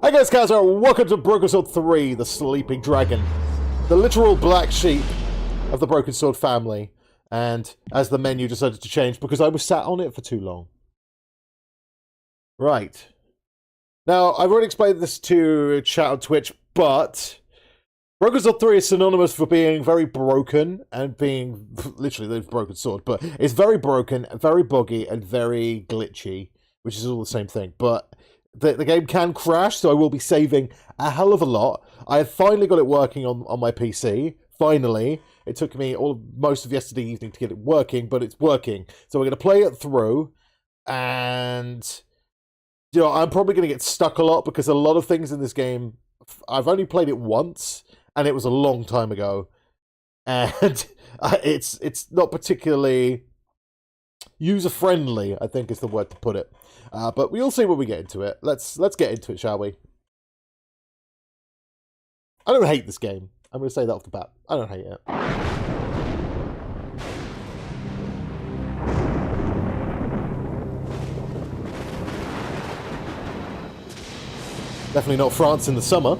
Hey guys, Khazaboom, welcome to Broken Sword 3, the Sleeping Dragon. The literal black sheep of the Broken Sword family. And as the menu decided to change because I was sat on it for too long. Right. Now, I've already explained this to chat on Twitch, but Broken Sword 3 is synonymous for being very broken and being literally the Broken Sword, but it's very broken, very buggy, and very glitchy, which is all the same thing. But the game can crash, so I will be saving a hell of a lot. I have finally got it working on my PC. Finally. It took me most of yesterday evening to get it working, but it's working. So we're going to play it through, and you know, I'm probably going to get stuck a lot because a lot of things in this game, I've only played it once, and it was a long time ago, and it's not particularly user-friendly, I think is the word to put it. But we'll see when we get into it. Let's get into it, shall we? I don't hate this game. I'm going to say that off the bat. I don't hate it. Definitely not France in the summer.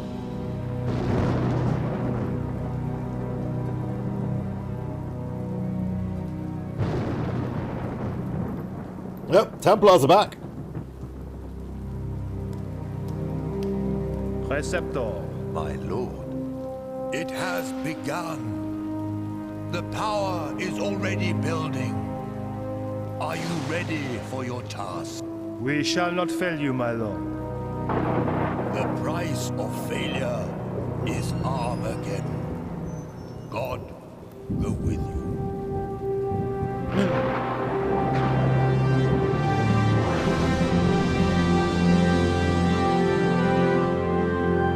Yep, Templars are back. Preceptor. My lord, it has begun. The power is already building. Are you ready for your task? We shall not fail you, my lord. The price of failure is Armageddon. God go with you.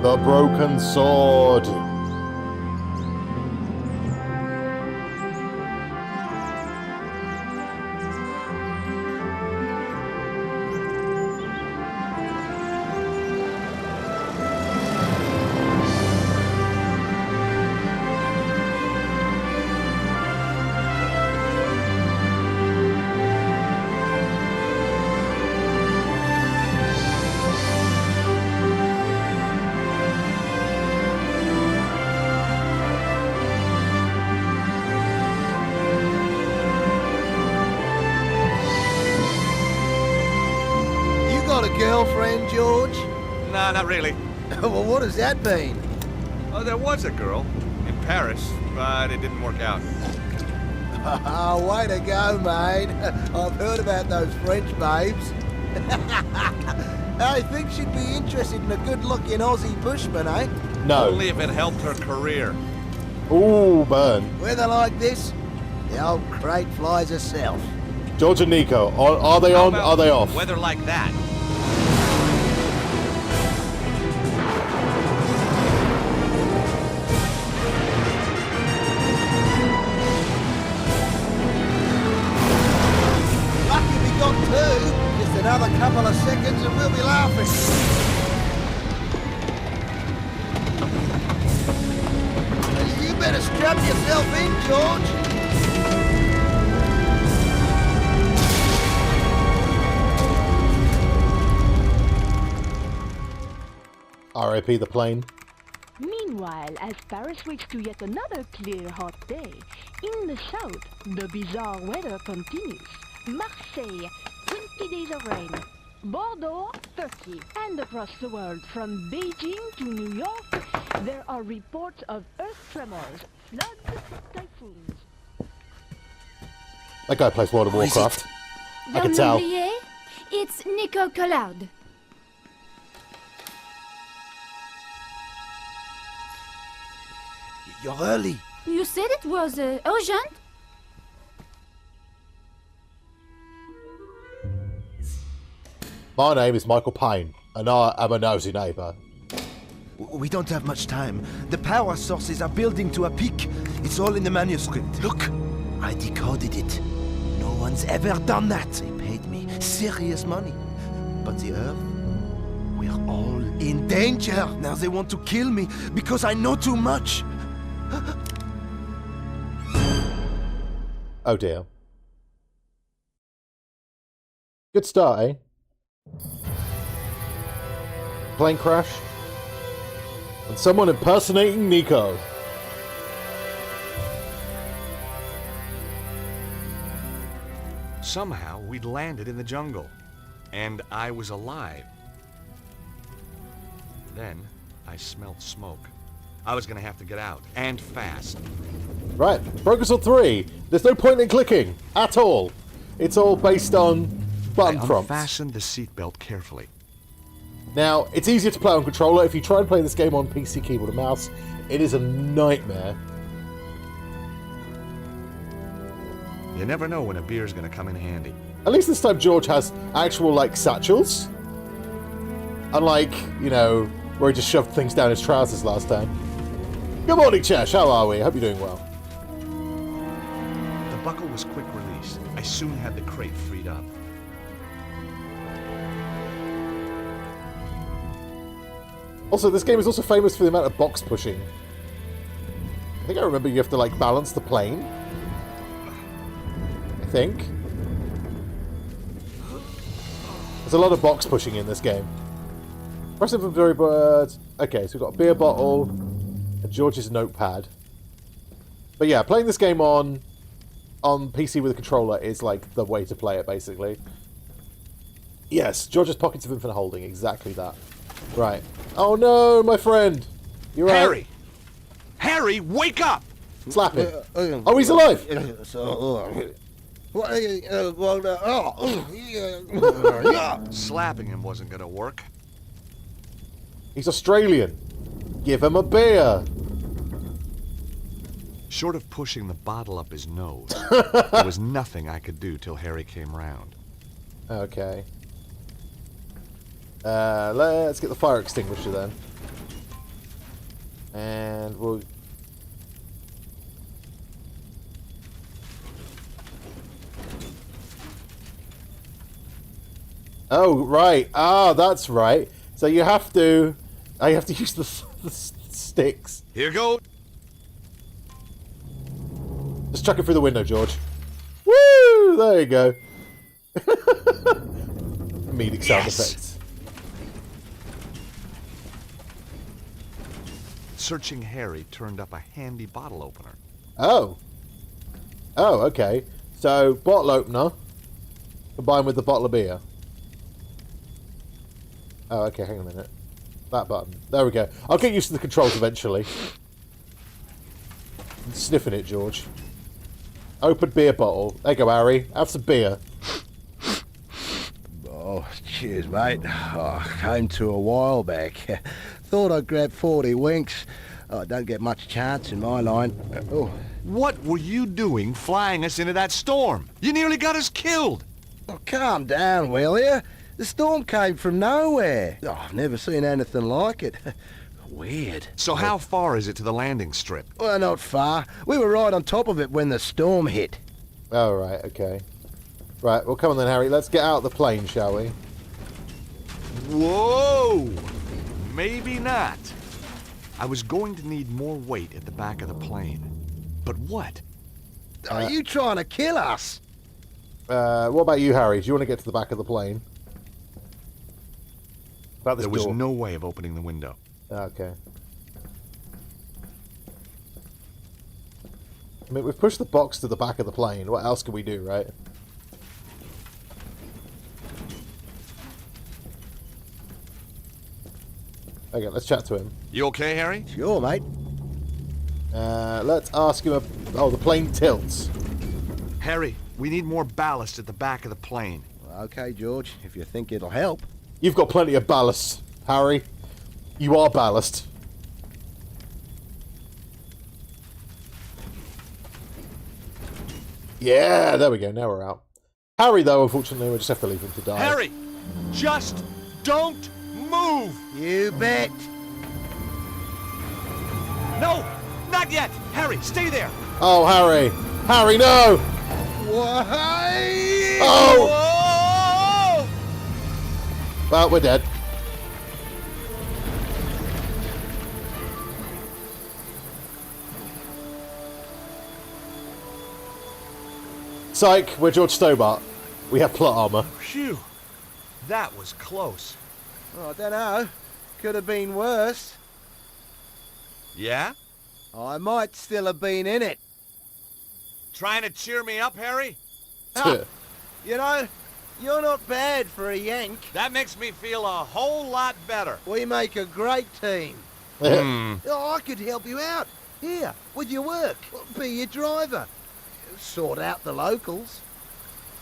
The Broken Sword. Girlfriend, George? Nah, not really. Well, what does that mean? Oh, there was a girl in Paris, but it didn't work out. Oh, way to go, mate. I've heard about those French babes. I think she'd be interested in a good-looking Aussie bushman, eh? No. Only if it helped her career. Ooh, burn. Weather like this, the old crate flies herself. George and Nico, are they on? Are they off? Weather like that. Just another couple of seconds and we'll be laughing. You better strap yourself in, George. R.I.P. the plane. Meanwhile, as Paris waits to yet another clear, hot day, in the south, the bizarre weather continues. Marseille, 20 days of rain. Bordeaux, 30. And across the world, from Beijing to New York, there are reports of earth tremors, floods, typhoons. That guy plays World of Warcraft. I can tell. It's Nico Collard. You're early. You said it was urgent? My name is Michael Payne, and I am a nosy neighbour. We don't have much time. The power sources are building to a peak. It's all in the manuscript. Look, I decoded it. No one's ever done that. They paid me serious money. But the Earth, we're all in danger. Now they want to kill me because I know too much. Oh dear. Good start, eh? plane crash. And someone impersonating Nico. Somehow, we'd landed in the jungle. And I was alive. Then, I smelled smoke. I was gonna have to get out, and fast. Right, Progress on 3. There's no point in clicking at all. It's all based on button I prompts. unfastened the seatbelt carefully. Now, it's easier to play on controller. If you try and play this game on PC keyboard and mouse, it is a nightmare. You never know when a beer's gonna come in handy. At least this time George has actual, like, satchels. Unlike, you know, where he just shoved things down his trousers last time. Good morning, Chesh. How are we? Hope you're doing well. The buckle was quick release. I soon had the crate freed up. Also, this game is also famous for the amount of box pushing. I think I remember you have to, like, balance the plane. I think. There's a lot of box pushing in this game. Press inventory birds. Okay, so we've got a beer bottle and George's notepad. But yeah, playing this game on PC with a controller is like the way to play it, basically. Yes, George's pockets of infinite holding, exactly that. Right. Oh no, my friend! You're Harry! Harry, wake up! Slap him. Oh, he's alive! Slapping him wasn't gonna work. He's Australian. Give him a beer. Short of pushing the bottle up his nose, there was nothing I could do till Harry came round. Okay. Let's get the fire extinguisher then. And we'll... Oh, right. Ah, that's right. So you have to... I have to use the sticks. Here goes. Just chuck it through the window, George. Woo! There you go. Comedic sound effects. Searching Harry turned up a handy bottle opener. Oh. Oh, okay. So, bottle opener combined with the bottle of beer. Oh, okay, hang on a minute. That button. There we go. I'll get used to the controls eventually. I'm sniffing it, George. Open beer bottle. There you go, Harry. Have some beer. Oh, cheers, mate. Oh, came to a while back. Thought I'd grab 40 winks. Oh, don't get much chance in my line. Oh. What were you doing flying us into that storm? You nearly got us killed. Oh, calm down, will you? The storm came from nowhere. Oh, I've never seen anything like it. Weird. So how far is it to the landing strip? Well, not far. We were right on top of it when the storm hit. Oh, right, okay. Right, well, come on then, Harry. Let's get out of the plane, shall we? Whoa! Maybe not. I was going to need more weight at the back of the plane. But what? Are you trying to kill us? What about you, Harry? Do you want to get to the back of the plane? About this There was door. no way of opening the window. Okay. I mean, we've pushed the box to the back of the plane. What else can we do, right? Okay, let's chat to him. You okay, Harry? Sure, mate. Let's ask him... Oh, the plane tilts. Harry, we need more ballast at the back of the plane. Okay, George, if you think it'll help. You've got plenty of ballast, Harry. You are ballast. Yeah, there we go. Now we're out. Harry, though, unfortunately, we'll just have to leave him to die. Harry, just don't move! You bet. No, not yet! Harry, stay there! Oh, Harry. Harry, no! Why? Oh! Whoa! Well, we're dead. Psych, we're George Stobbart. We have plot armor. Phew, that was close. Oh, I don't know. Could have been worse. Yeah? I might still have been in it. Trying to cheer me up, Harry? Ah, you know, you're not bad for a Yank. That makes me feel a whole lot better. We make a great team. Hmm. Oh, I could help you out. Here, with your work. Be your driver. Sort out the locals.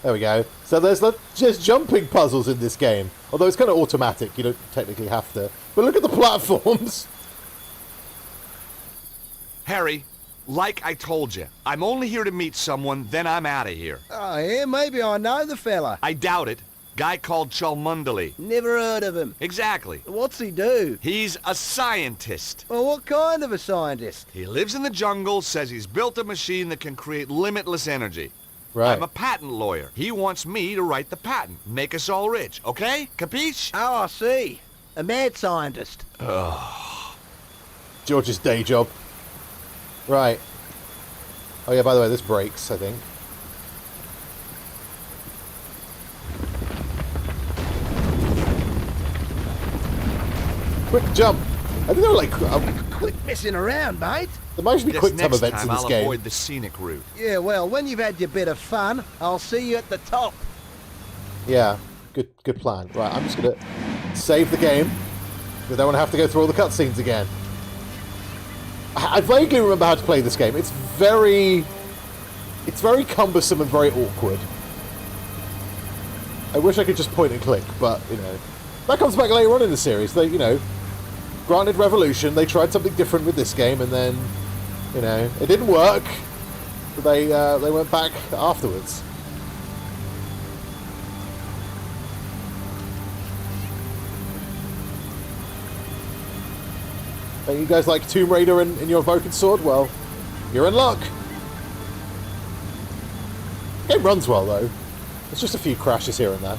There we go. So there's just jumping puzzles in this game. Although it's kind of automatic, you don't technically have to. But look at the platforms. Harry, like I told you, I'm only here to meet someone, then I'm out of here. Oh, yeah, maybe I know the fella. I doubt it. Guy called Cholmondeley. Never heard of him. Exactly. What's he do? He's a scientist. Well, what kind of a scientist? He lives in the jungle, says he's built a machine that can create limitless energy. Right. I'm a patent lawyer. He wants me to write the patent. Make us all rich, okay? Capiche? Oh, I see. A mad scientist. George's day job. Right. Oh yeah, by the way, this breaks, I think. Quick jump! I think there were like... Quit messing around, mate. there might be Guess quick time next events in time this I'll game. avoid the scenic route. Yeah, well, when you've had your bit of fun, I'll see you at the top. Yeah, good plan. Right, I'm just gonna save the game. I don't want to have to go through all the cutscenes again. I vaguely remember how to play this game. It's very cumbersome and very awkward. I wish I could just point and click, but, you know. That comes back later on in the series. They, you know, granted Revolution, they tried something different with this game, and then, you know, it didn't work. But they went back afterwards. Don't you guys like Tomb Raider in your Vulcan sword? Well, you're in luck. Game runs well, though. There's just a few crashes here and there.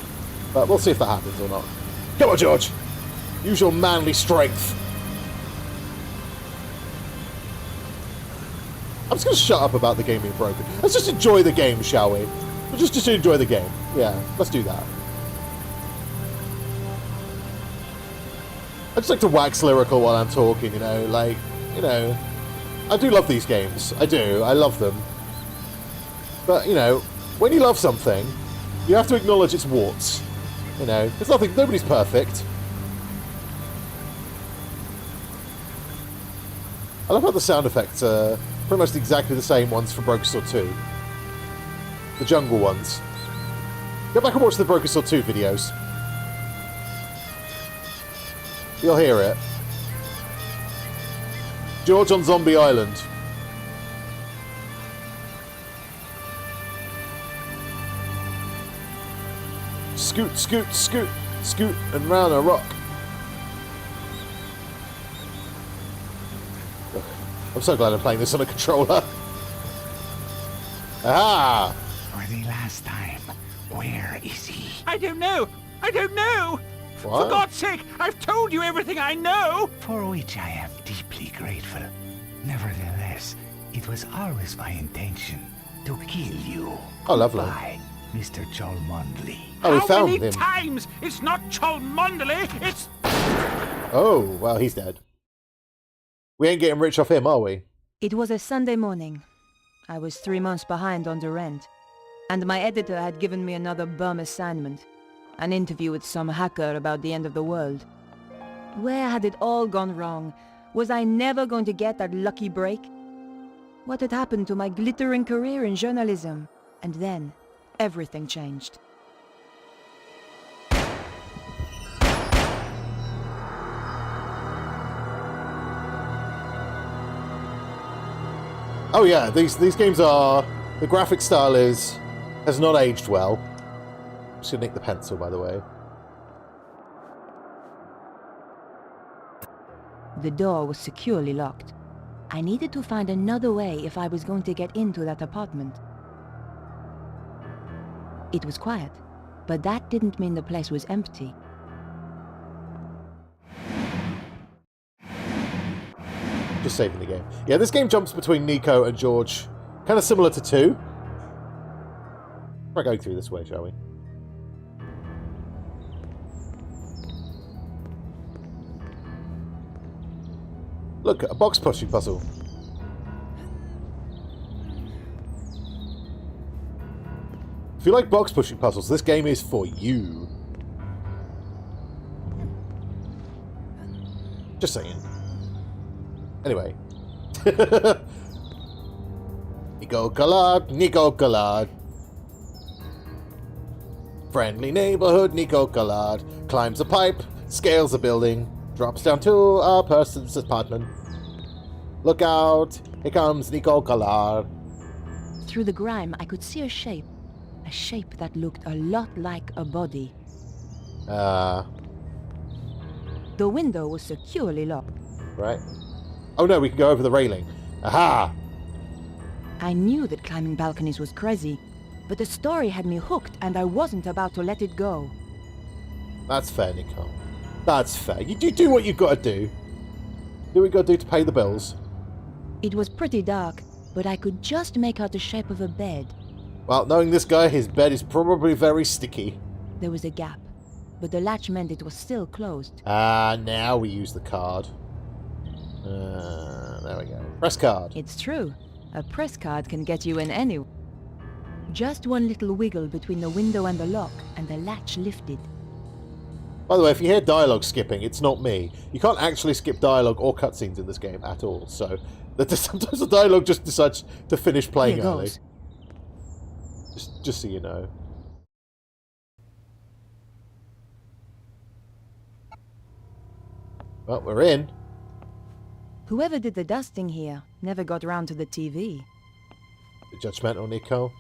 But we'll see if that happens or not. Come on, George! Use your manly strength. I'm just going to shut up about the game being broken. Let's just enjoy the game, shall we? We'll just enjoy the game. Yeah, let's do that. I just like to wax lyrical while I'm talking, you know, like, you know, I do love these games. I do. I love them. But, you know, when you love something, you have to acknowledge its warts. You know, there's nothing, nobody's perfect. I love how the sound effects are pretty much exactly the same ones from Broken Sword 2. The jungle ones. Go back and watch the Broken Sword 2 videos. You'll hear it. George on Zombie Island. Scoot, scoot, scoot, scoot, and round a rock. Ugh. I'm so glad I'm playing this on a controller. Aha! For the last time, where is he? I don't know! I don't know! What? For God's sake, I've told you everything I know! For which I am deeply grateful. Nevertheless, it was always my intention to kill you. Oh, lovely. Goodbye, Mr. Cholmondeley. Oh, we How found many him. times? It's not Cholmondeley, it's... Oh, well, he's dead. We ain't getting rich off him, are we? It was a Sunday morning. I was 3 months behind on the rent, and my editor had given me another bum assignment. An interview with some hacker about the end of the world. Where had it all gone wrong? Was I never going to get that lucky break? What had happened to my glittering career in journalism? And then, everything changed. Oh yeah, these games are... The graphic style has not aged well. I'm just gonna nick the pencil, by the way. The door was securely locked. I needed to find another way if I was going to get into that apartment. It was quiet, but that didn't mean the place was empty. Just saving the game. Yeah, this game jumps between Nico and George. Kind of similar to 2. Try going through this way, shall we? Look, a box pushing puzzle. If you like box pushing puzzles, this game is for you. Just saying. Anyway. Nico Collard, Nico Collard. Friendly neighborhood Nico Collard. Climbs a pipe, scales a building, drops down to a person's apartment. Look out, here comes Nico Collard. Through the grime, I could see a shape that looked a lot like a body. The window was securely locked. Right. Oh no, we can go over the railing. Aha! I knew that climbing balconies was crazy, but the story had me hooked and I wasn't about to let it go. That's fair, Nicole. That's fair. You do what you've got to do. Do what you've got to do to pay the bills. It was pretty dark, but I could just make out the shape of a bed. Well, knowing this guy, his bed is probably very sticky. There was a gap, but the latch meant it was still closed. Now we use the card. There we go. Press card. It's true. A press card can get you in anywhere. Just one little wiggle between the window and the lock, and the latch lifted. By the way, if you hear dialogue skipping, it's not me. You can't actually skip dialogue or cutscenes in this game at all, so sometimes the dialogue just decides to finish playing early. Just so you know. Well, we're in. Whoever did the dusting here never got round to the TV. Judgmental, Nico.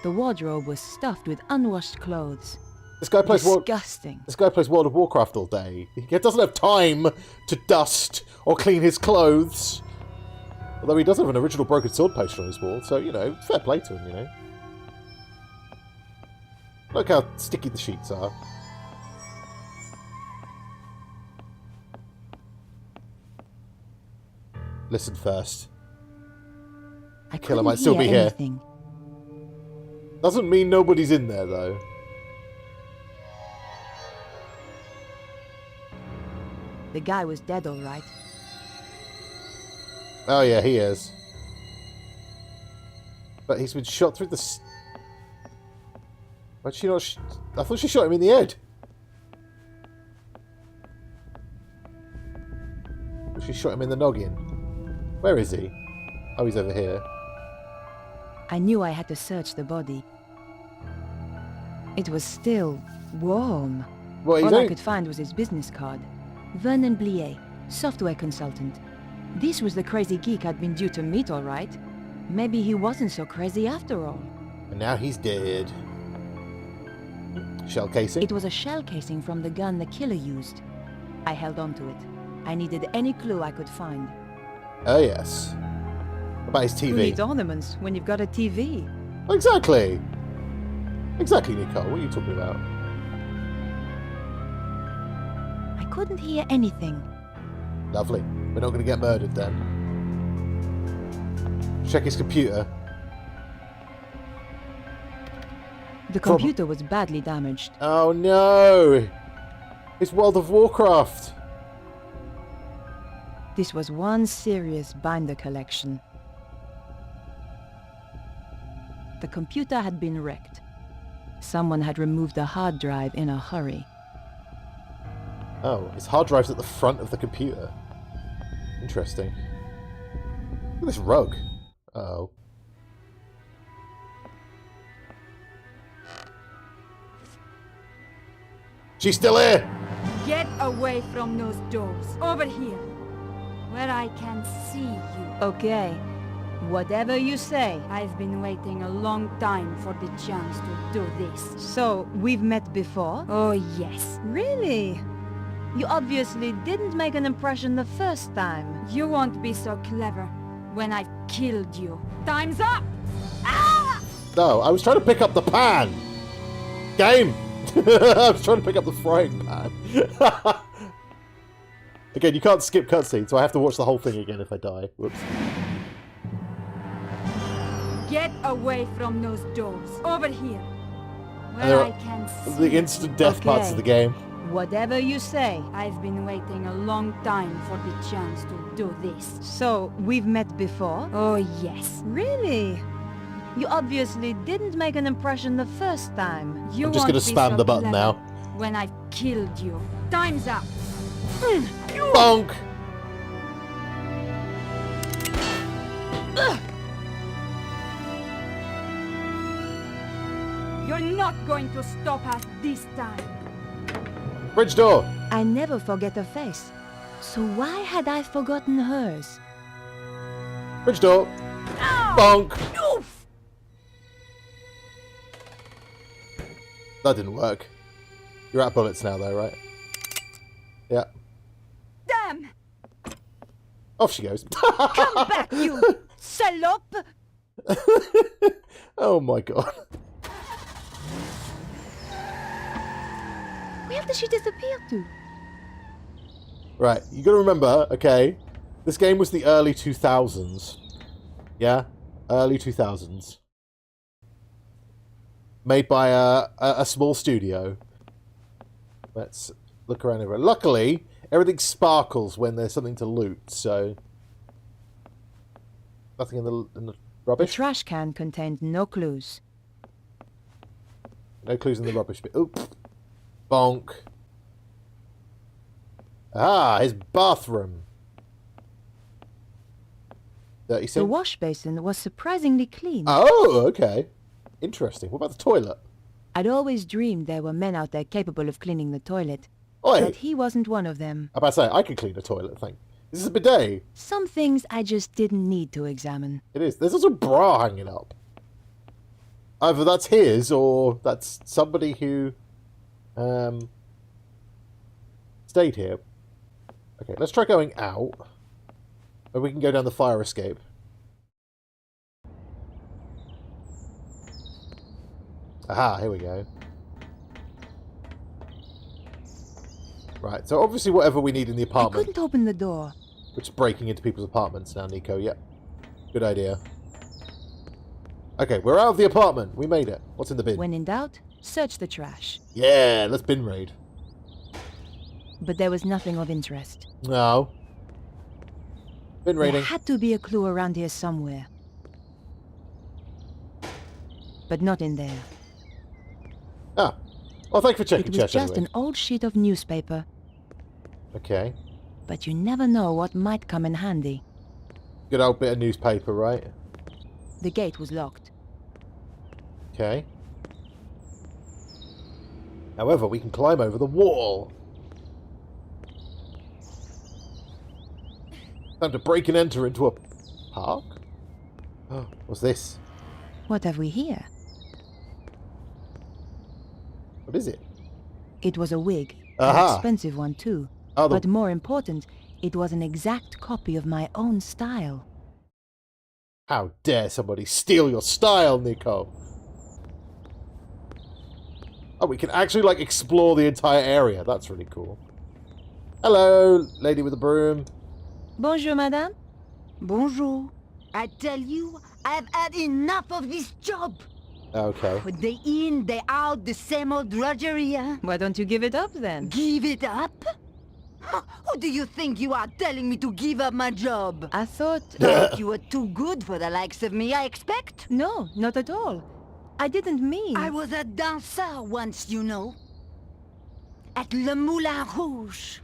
The wardrobe was stuffed with unwashed clothes. This guy plays disgusting. This guy plays World of Warcraft all day. He doesn't have time to dust or clean his clothes. Although he does have an original Broken Sword poster on his wall, so, you know, fair play to him, you know. Look how sticky the sheets are. Listen first. Killer might still be here. Doesn't mean nobody's in there, though. The guy was dead, all right. Oh yeah, he is. But he's been shot through the... Why'd she not... I thought she shot him in the head. She shot him in the noggin. Where is he? Oh, he's over here. I knew I had to search the body. It was still warm. Well, all I could find was his business card. Vernon Blier, software consultant. This was the crazy geek I'd been due to meet, all right. Maybe he wasn't so crazy after all. And now he's dead. Shell casing? It was a shell casing from the gun the killer used. I held on to it. I needed any clue I could find. Oh, yes. What about his TV? Who needs ornaments when you've got a TV? Exactly. Exactly, Nicole. What are you talking about? I couldn't hear anything. Lovely. We're not going to get murdered then. Check his computer. The computer was badly damaged. Oh no! It's World of Warcraft! This was one serious binder collection. The computer had been wrecked. Someone had removed the hard drive in a hurry. Oh, his hard drive's at the front of the computer. Interesting. Look at this rug. Uh-oh. She's still here! Get away from those doors. Over here. Where I can see you. Okay. Whatever you say. I've been waiting a long time for the chance to do this. So, we've met before? Oh, yes. Really? You obviously didn't make an impression the first time. You won't be so clever when I've killed you. Time's up! Ah! No, I was trying to pick up the pan! Game! I was trying to pick up the frying pan. Again, you can't skip cutscenes, so I have to watch the whole thing again if I die. Whoops. Get away from those doors. Over here. Where I can see the instant death parts of the game. Whatever you say. I've been waiting a long time for the chance to do this. So, we've met before? Oh, yes. Really? You obviously didn't make an impression the first time. You I'm just won't gonna be spam so the button clever now. when I've killed you. Time's up. Bonk! You're not going to stop us this time. Bridge door! I never forget a face. So why had I forgotten hers? Bridge door! Bonk! Oof! That didn't work. You're out of bullets now, though, right? Yeah. Damn! Off she goes. Come back, you salope! Oh my god. Where did she disappear to? Right, you gotta remember, okay, this game was the early 2000s. Yeah? Early 2000s. Made by a small studio. Let's look around everywhere. Luckily, everything sparkles when there's something to loot, so... Nothing in the The rubbish? trash can contained no clues. No clues in the rubbish bit. Oop. Bonk. Ah, his bathroom. Dirty The sink. wash basin was surprisingly clean. Oh, okay. Interesting. What about the toilet? I'd always dreamed there were men out there capable of cleaning the toilet. Oi. But he wasn't one of them. I'm about to say, I can clean a toilet, thank you. This is a bidet. Some things I just didn't need to examine. It is. There's also a bra hanging up. Either that's his, or that's somebody who stayed here. Okay, let's try going out. Or we can go down the fire escape. Aha, here we go. Right, so obviously whatever we need in the I apartment... couldn't open the door. Which is breaking into people's apartments now, Nico. Yep. Good idea. Okay, we're out of the apartment. We made it. What's in the bin? When in doubt, search the trash. Yeah, let's bin raid. But there was nothing of interest. No. Bin raiding. There had to be a clue around here somewhere. But not in there. Ah. Well, thank you for checking, It was Chesh, just anyway. an old sheet of newspaper. Okay. But you never know what might come in handy. Good old bit of newspaper, right? The gate was locked. Okay. However, we can climb over the wall. Time to break and enter into a park? Oh, what's this? What have we here? What is it? It was a wig. Aha. An expensive one too. Oh, But more important, it was an exact copy of my own style. How dare somebody steal your style, Nico? Oh, we can actually, like, explore the entire area. That's really cool. Hello, lady with the broom. Bonjour, madame. Bonjour. I tell you, I've had enough of this job. Okay. Day in, day out, the same old drudgery, huh? Why don't you give it up then? Give it up? Who do you think you are telling me to give up my job? I thought... Like you were too good for the likes of me, I expect? No, not at all. I didn't mean... I was a dancer once, you know. At Le Moulin Rouge.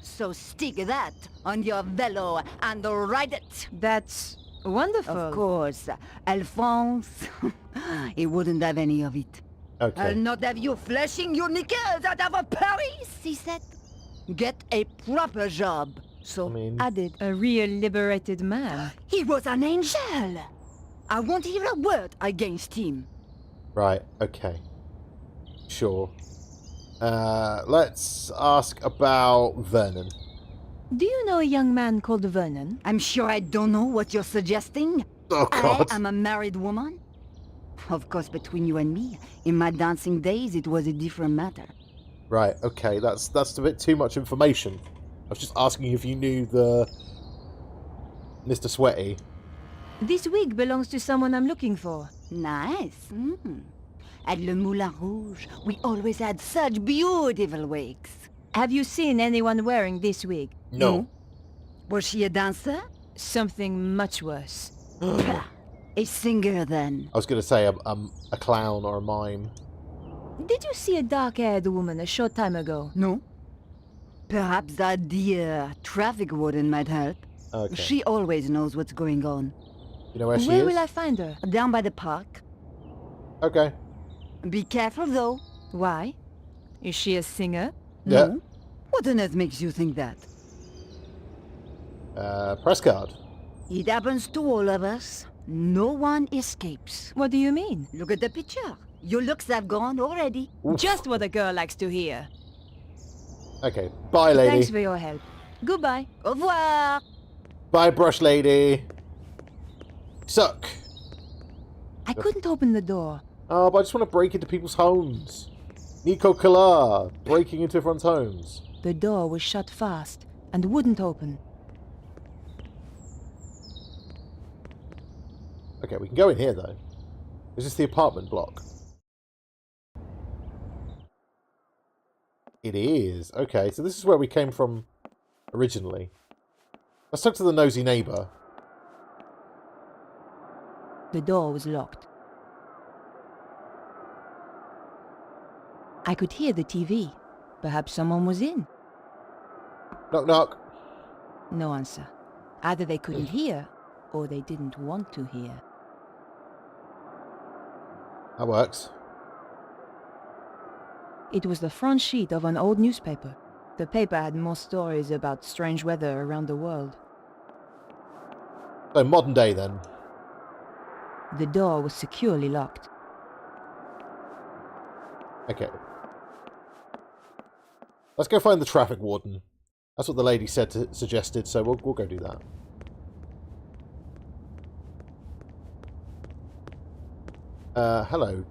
So stick that on your velo and ride it. That's wonderful. Of course. Alphonse, he wouldn't have any of it. Okay. I'll not have you flashing your knickers out of Paris, he said. Get a proper job. So I did. A real liberated man. He was an angel. I won't hear a word against him. Right, okay. Sure. Let's ask about Vernon. Do you know a young man called Vernon? I'm sure I don't know what you're suggesting. Oh, God. I am a married woman. Of course, between you and me, in my dancing days, it was a different matter. Right, okay, that's a bit too much information. I was just asking if you knew the... Mr. Sweaty. This wig belongs to someone I'm looking for. Nice. At Le Moulin Rouge, we always had such beautiful wigs. Have you seen anyone wearing this wig? No. Was she a dancer? Something much worse. A singer, then. I was going to say a clown or a mime. Did you see a dark-haired woman a short time ago? No. Perhaps that dear traffic warden might help. Okay. She always knows what's going on. You know where she is? Where will I find her? Down by the park. Okay. Be careful, though. Why? Is she a singer? Yeah. No? What on earth makes you think that? Press card. It happens to all of us. No one escapes. What do you mean? Look at the picture. Your looks have gone already. Oof. Just what a girl likes to hear. Okay. Bye, lady. Thanks for your help. Goodbye. Au revoir. Bye, brush lady. Suck. I couldn't open the door. Oh, but I just want to break into people's homes. Nico Kalar, breaking into everyone's homes. The door was shut fast and wouldn't open. Okay, we can go in here, though. Is this the apartment block? It is. Okay, so this is where we came from originally. Let's talk to the nosy neighbour. The door was locked. I could hear the TV. Perhaps someone was in. Knock, knock. No answer. Either they couldn't hear, or they didn't want to hear. That works. It was the front sheet of an old newspaper. The paper had more stories about strange weather around the world. So, modern day, then. The door was securely locked. Okay. Let's go find the traffic warden. That's what the lady suggested, so we'll go do that. Hello,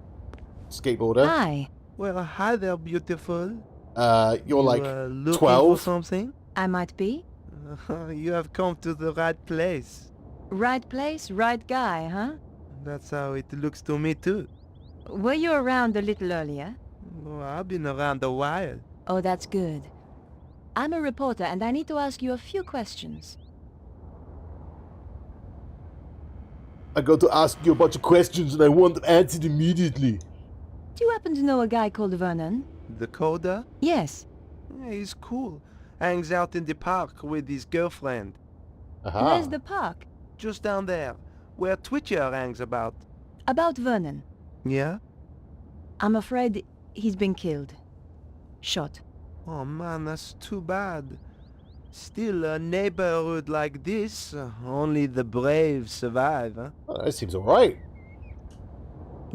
skateboarder. Hi. Well, hi there, beautiful. You're like looking 12? for something? I might be. You have come to the right place. Right place, right guy, huh? That's how it looks to me, too. Were you around a little earlier? Oh, I've been around a while. Oh, that's good. I'm a reporter and I need to ask you a few questions. I got to ask you a bunch of questions and I want them answered immediately. Do you happen to know a guy called Vernon? The coder? Yes. Yeah, he's cool. Hangs out in the park with his girlfriend. Aha. Where's the park? Just down there, where Twitcher hangs about. About Vernon. Yeah? I'm afraid he's been killed. Shot. Oh man, that's too bad. Still, a neighborhood like this, only the brave survive, huh? Oh, that seems alright.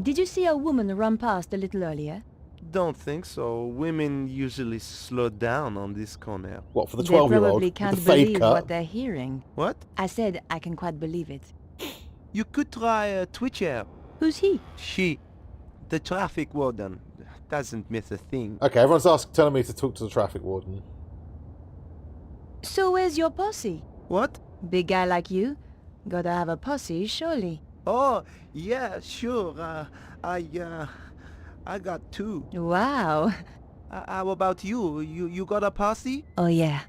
Did you see a woman run past a little earlier? Don't think so. Women usually slow down on this corner. What, for the They 12-year-old probably with can't the fade believe cut? what they're hearing. What? I said I can quite believe it. You could try a Twitcher. Who's he? She. The traffic warden. Doesn't miss a thing. Okay, everyone's telling me to talk to the traffic warden. So where's your posse? What? Big guy like you? Gotta have a posse, surely. Oh, yeah, sure. I got two. Wow. How about you? You got a posse? Oh yeah,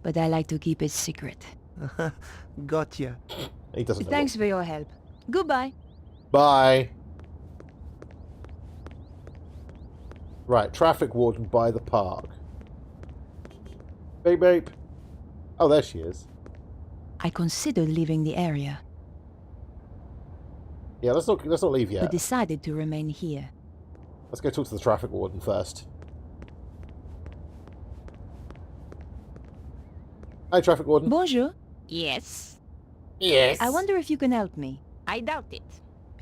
but I like to keep it secret. Gotcha. He doesn't know. Thanks for your help. Goodbye. Bye. Right, traffic warden by the park. Beep beep. Oh, there she is. I considered leaving the area, Yeah, let's not leave yet. but decided to remain here. Let's go talk to the traffic warden first. Hi, traffic warden. Bonjour. Yes, Yes. I wonder if you can help me. I doubt it.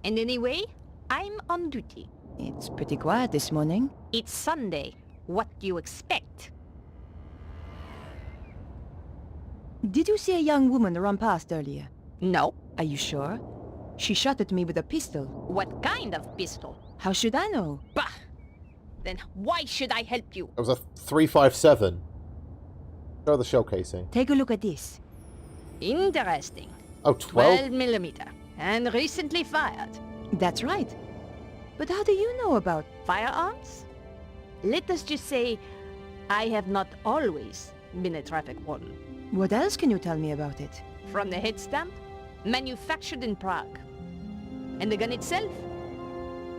And anyway, I'm on duty. It's pretty quiet this morning. It's Sunday. What do you expect? Did you see a young woman run past earlier? No. Are you sure? She shot at me with a pistol. What kind of pistol? How should I know? Bah! Then why should I help you? It was a 357. Show the shell casing. Take a look at this. Interesting. Oh, 12? 12 millimeter. And recently fired. That's right. But how do you know about... Firearms? Let us just say, I have not always been a traffic warden. What else can you tell me about it? From the head stamp, manufactured in Prague. And the gun itself?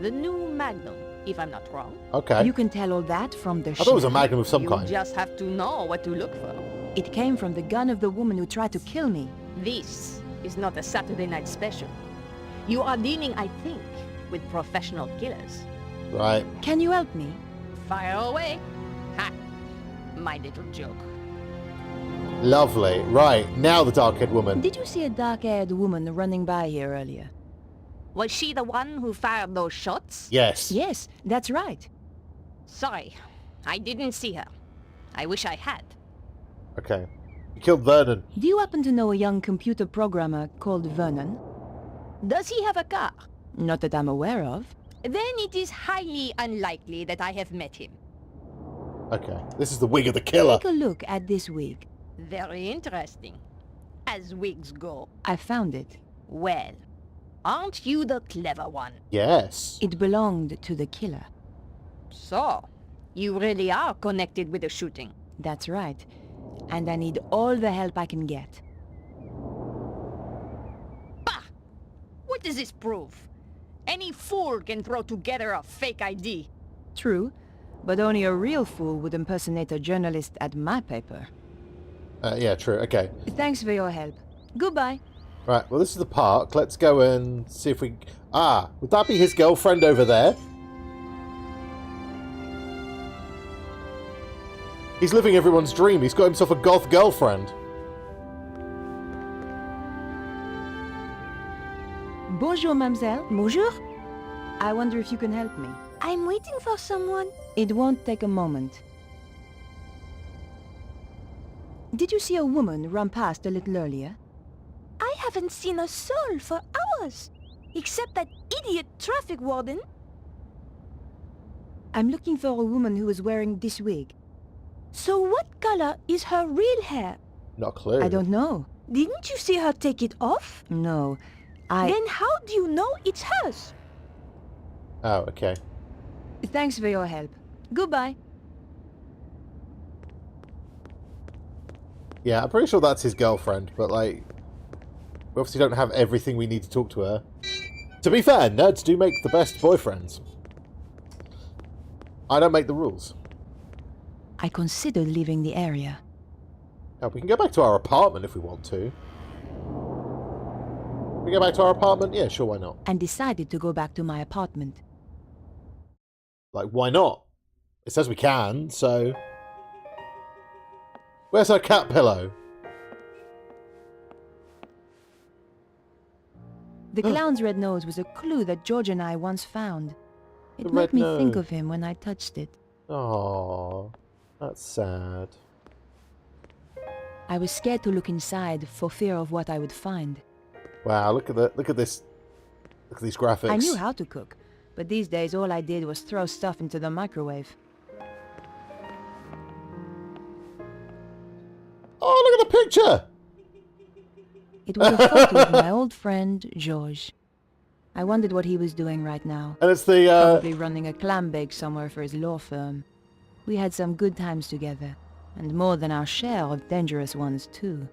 The new Magnum, if I'm not wrong. Okay. You can tell all that from the I thought it was a Magnum of some You kind. just have to know what to look for. It came from the gun of the woman who tried to kill me. This is not a Saturday night special. You are dealing, I think, with professional killers. Right. Can you help me? Fire away. Ha! My little joke. Lovely. Right, now the dark-haired woman. Did you see a dark-haired woman running by here earlier? Was she the one who fired those shots? Yes. Yes, that's right. Sorry, I didn't see her. I wish I had. Okay. You killed Vernon. Do you happen to know a young computer programmer called Vernon? Does he have a car? Not that I'm aware of. Then it is highly unlikely that I have met him. Okay. This is the wig of the killer. Take a look at this wig. Very interesting. As wigs go. I found it. Well, aren't you the clever one? Yes. It belonged to the killer. So, you really are connected with the shooting. That's right. And I need all the help I can get. Bah! What does this prove? Any fool can throw together a fake ID. True, but only a real fool would impersonate a journalist at my paper. Yeah, true. Okay. Thanks for your help. Goodbye. Right, well, this is the park. Let's go and see if we... Ah, would that be his girlfriend over there? He's living everyone's dream. He's got himself a goth girlfriend. Bonjour, mademoiselle. Bonjour. I wonder if you can help me. I'm waiting for someone. It won't take a moment. Did you see a woman run past a little earlier? I haven't seen a soul for hours, except that idiot traffic warden. I'm looking for a woman who is wearing this wig. So what color is her real hair? Not a clue. I don't know. Didn't you see her take it off? No, Then how do you know it's hers? Oh, okay. Thanks for your help. Goodbye. Yeah, I'm pretty sure that's his girlfriend, but, like... We obviously don't have everything we need to talk to her. To be fair, nerds do make the best boyfriends. I don't make the rules. I considered leaving the area. Oh, we can go back to our apartment if we want to. We go back to our apartment? Yeah, sure, why not? And decided to go back to my apartment. Like, why not? It says we can, so... Where's her cat pillow? The clown's red nose was a clue that George and I once found. It The made red me nose. think of him when I touched it. Aww, that's sad. I was scared to look inside for fear of what I would find. Wow, look at this. Look at these graphics. I knew how to cook, but these days all I did was throw stuff into the microwave. Oh, look at the picture! It was a photo of my old friend, George. I wondered what he was doing right now. And it's the, Probably running a clam bake somewhere for his law firm. We had some good times together, and more than our share of dangerous ones, too.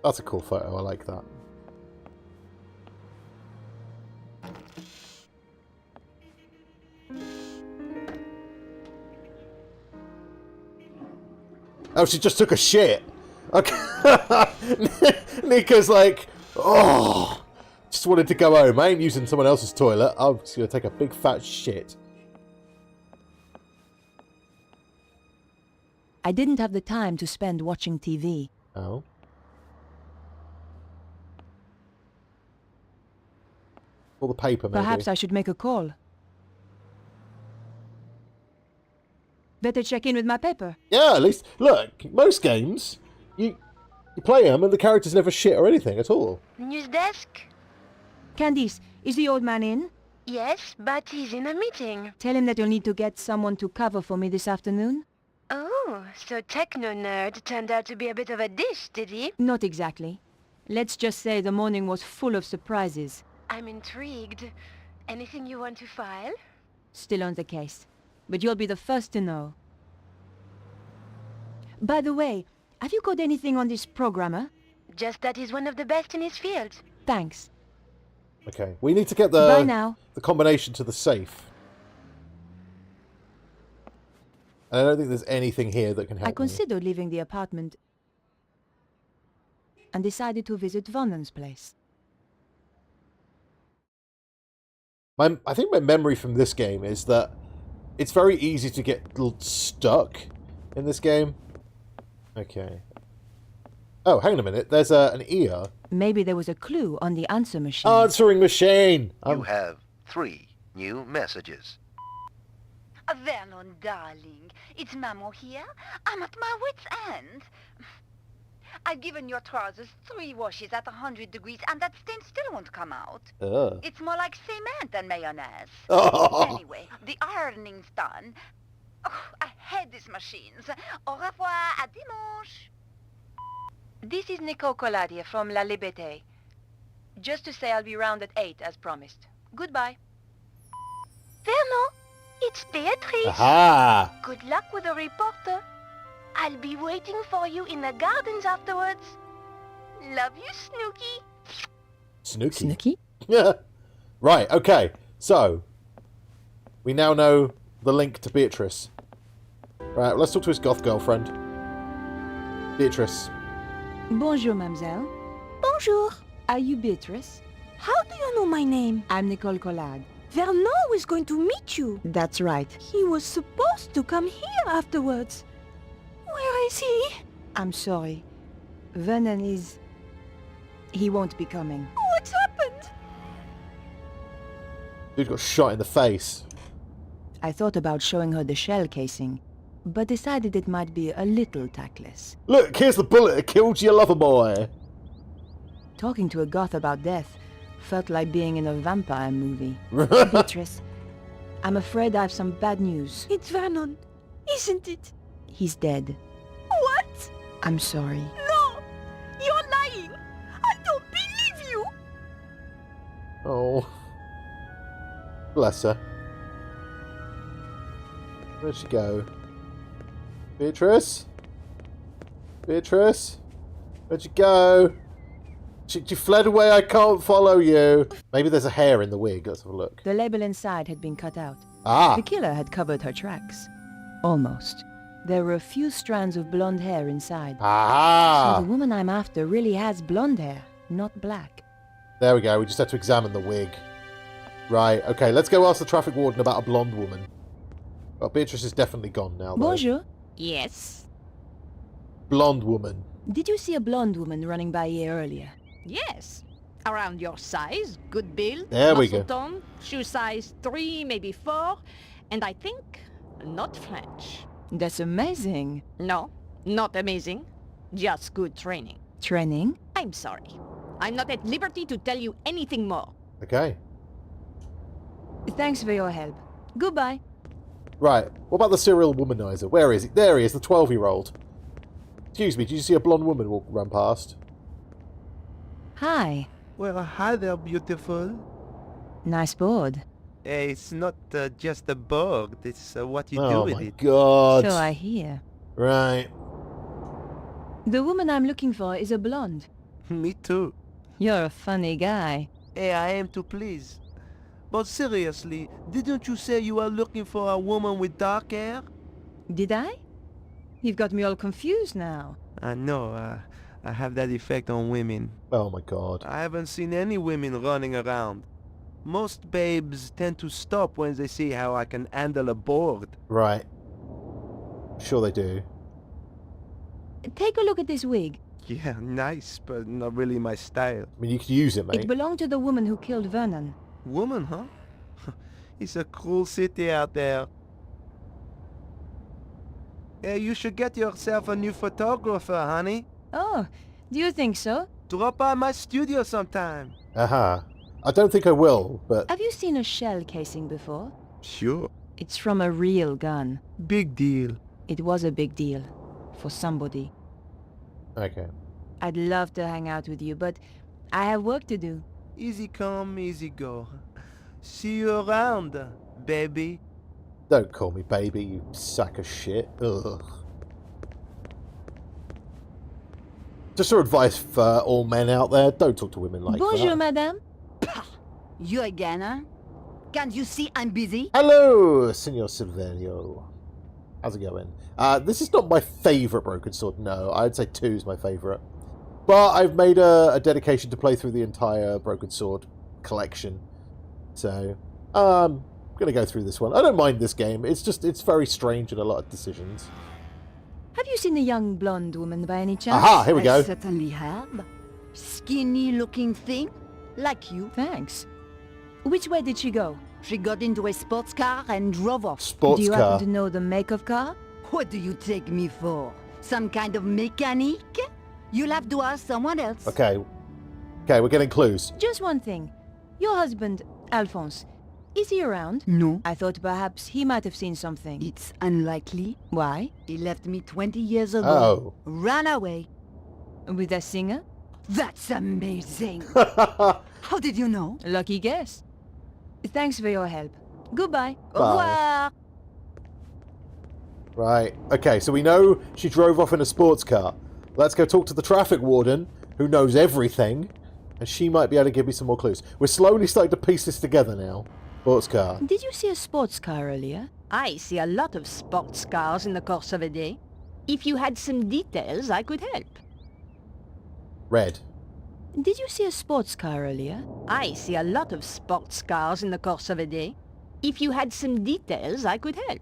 That's a cool photo, I like that. Oh, she just took a shit. Okay. Nico's like, oh, just wanted to go home. I ain't using someone else's toilet. I'm just going to take a big fat shit. I didn't have the time to spend watching TV. Oh. Or the paper, maybe. Perhaps I should make a call. Better check in with my paper. Yeah, at least, look, most games, you play them and the characters never shit or anything at all. News desk? Candice, is the old man in? Yes, but he's in a meeting. Tell him that you'll need to get someone to cover for me this afternoon. Oh, so Techno Nerd turned out to be a bit of a dish, did he? Not exactly. Let's just say the morning was full of surprises. I'm intrigued. Anything you want to file? Still on the case. But you'll be the first to know. By the way, have you got anything on this programmer? Just that he's one of the best in his field. Thanks. Okay, we need to get Bye now. the combination to the safe. And I don't think there's anything here that can help I considered leaving the apartment and decided to visit Vernon's place. I think my memory from this game is that it's very easy to get stuck in this game. Okay. Oh, hang on a minute. There's an ear. Maybe there was a clue on the answer machine. Answering machine! You have 3 new messages. Vernon, darling, it's Maman here. I'm at my wit's end. I've given your trousers 3 washes at 100 degrees, and that stain still won't come out. It's more like cement than mayonnaise. Oh. Anyway, the ironing's done. Oh, I hate these machines. Au revoir, à dimanche. This is Nico Collard from La Liberté. Just to say I'll be round at 8 as promised. Goodbye. Vernon, it's Beatrice. Aha! Good luck with the reporter. I'll be waiting for you in the gardens afterwards. Love you, Snooky. Snooky? Snooky? Yeah. Right, okay. So, we now know the link to Beatrice. Right, let's talk to his goth girlfriend. Beatrice. Bonjour, mademoiselle. Bonjour. Are you Beatrice? How do you know my name? I'm Nicole Collard. Vernon was going to meet you. That's right. He was supposed to come here afterwards. Where is he? I'm sorry. Vernon is... He won't be coming. What's happened? Dude got shot in the face. I thought about showing her the shell casing, but decided it might be a little tactless. Look, here's the bullet that killed your lover boy. Talking to a goth about death felt like being in a vampire movie. Beatrice, I'm afraid I have some bad news. It's Vernon, isn't it? He's dead. What? I'm sorry. No! You're lying! I don't believe you! Oh. Bless her. Where'd she go? Beatrice? Beatrice? Where'd you go? She fled away, I can't follow you. Maybe there's a hair in the wig, let's have a look. The label inside had been cut out. Ah! The killer had covered her tracks. Almost. There were a few strands of blonde hair inside. Ah! So the woman I'm after really has blonde hair, not black. There we go, we just had to examine the wig. Right, okay, let's go ask the traffic warden about a blonde woman. Well, Beatrice is definitely gone now, though. Bonjour. Yes? Blonde woman. Did you see a blonde woman running by here earlier? Yes. Around your size, good build, there we muscle go. tone, shoe size 3, maybe 4, and I think not French. That's amazing. No, not amazing. Just good training. Training? I'm sorry. I'm not at liberty to tell you anything more. Okay. Thanks for your help. Goodbye. Right, what about the serial womanizer? Where is he? There he is, the 12-year-old. Excuse me, did you see a blonde woman run past? Hi. Well, hi there, beautiful. Nice board. It's not just a board, it's what you do Oh with my it. god. So I hear. Right. The woman I'm looking for is a blonde. Me too. You're a funny guy. Hey, I am to please. But seriously, didn't you say you are looking for a woman with dark hair? Did I? You've got me all confused now. I know, I have that effect on women. Oh my god. I haven't seen any women running around. Most babes tend to stop when they see how I can handle a board. Right. Sure they do. Take a look at this wig. Yeah, nice, but not really my style. I mean, you could use it, mate. It belonged to the woman who killed Vernon. Woman, huh? It's a cruel city out there. Hey, you should get yourself a new photographer, honey. Oh, do you think so? Drop by my studio sometime. Aha. I don't think I will, but... Have you seen a shell casing before? Sure. It's from a real gun. Big deal. It was a big deal. For somebody. Okay. I'd love to hang out with you, but I have work to do. Easy come, easy go. See you around, baby. Don't call me baby, you sack of shit. Ugh. Just your advice for all men out there, don't talk to women like Bonjour, that. madame. You again, huh? Can't you see I'm busy? Hello, Signor Silverio. How's it going? This is not my favourite Broken Sword, no. I'd say 2 is my favourite. But I've made a dedication to play through the entire Broken Sword collection. So, I'm going to go through this one. I don't mind this game. It's very strange in a lot of decisions. Have you seen a young blonde woman by any chance? Aha, here we go. I certainly have. Skinny-looking thing, like you. Thanks. Which way did she go? She got into a sports car and drove off. Sports Do you car. happen to know the make of car? What do you take me for? Some kind of mechanic? You'll have to ask someone else. Okay, we're getting clues. Just one thing. Your husband, Alphonse, is he around? No. I thought perhaps he might have seen something. It's unlikely. Why? He left me 20 years ago. Oh. Ran away. With a singer? That's amazing. How did you know? Lucky guess. Thanks for your help. Goodbye. Bye. Au revoir. Right, okay, so we know she drove off in a sports car. Let's go talk to the traffic warden, who knows everything, and she might be able to give me some more clues. We're slowly starting to piece this together now. Sports car. Did you see a sports car earlier? I see a lot of sports cars in the course of a day. If you had some details, I could help. Red. Did you see a sports car earlier? I see a lot of sports cars in the course of a day. If you had some details, I could help.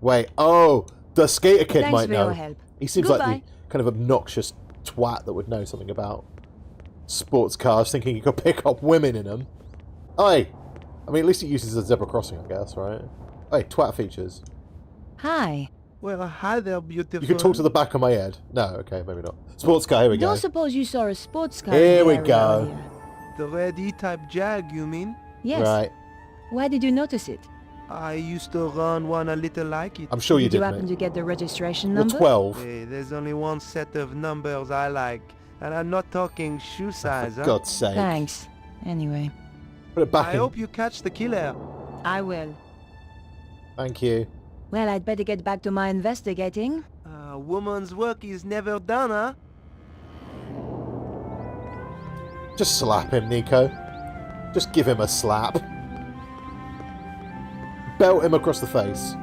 Wait, oh, the skater kid Thanks might for know. your help. He seems Goodbye. like the kind of obnoxious twat that would know something about sports cars, thinking he could pick up women in them. Aye. I mean, at least it uses a zebra crossing, I guess, right? Hey, twat features. Hi. Well, hi there, beautiful. You can talk to the back of my head. No, okay, maybe not. Sports car, here we go. Don't suppose you saw a sports car Here in the we area go. earlier? The red E-type Jag, you mean? Yes. Right. Why did you notice it? I used to run one a little like it. I'm sure you Did you did, happen mate. to get the registration The number? 12. Hey, there's only one set of numbers I like, and I'm not talking shoe size, For huh? God's sake. Thanks. Anyway, Put it back I in. hope you catch the killer. I will. Thank you. Well, I'd better get back to my investigating. Woman's work is never done, huh? Just slap him, Nico. Just give him a slap. Belt him across the face.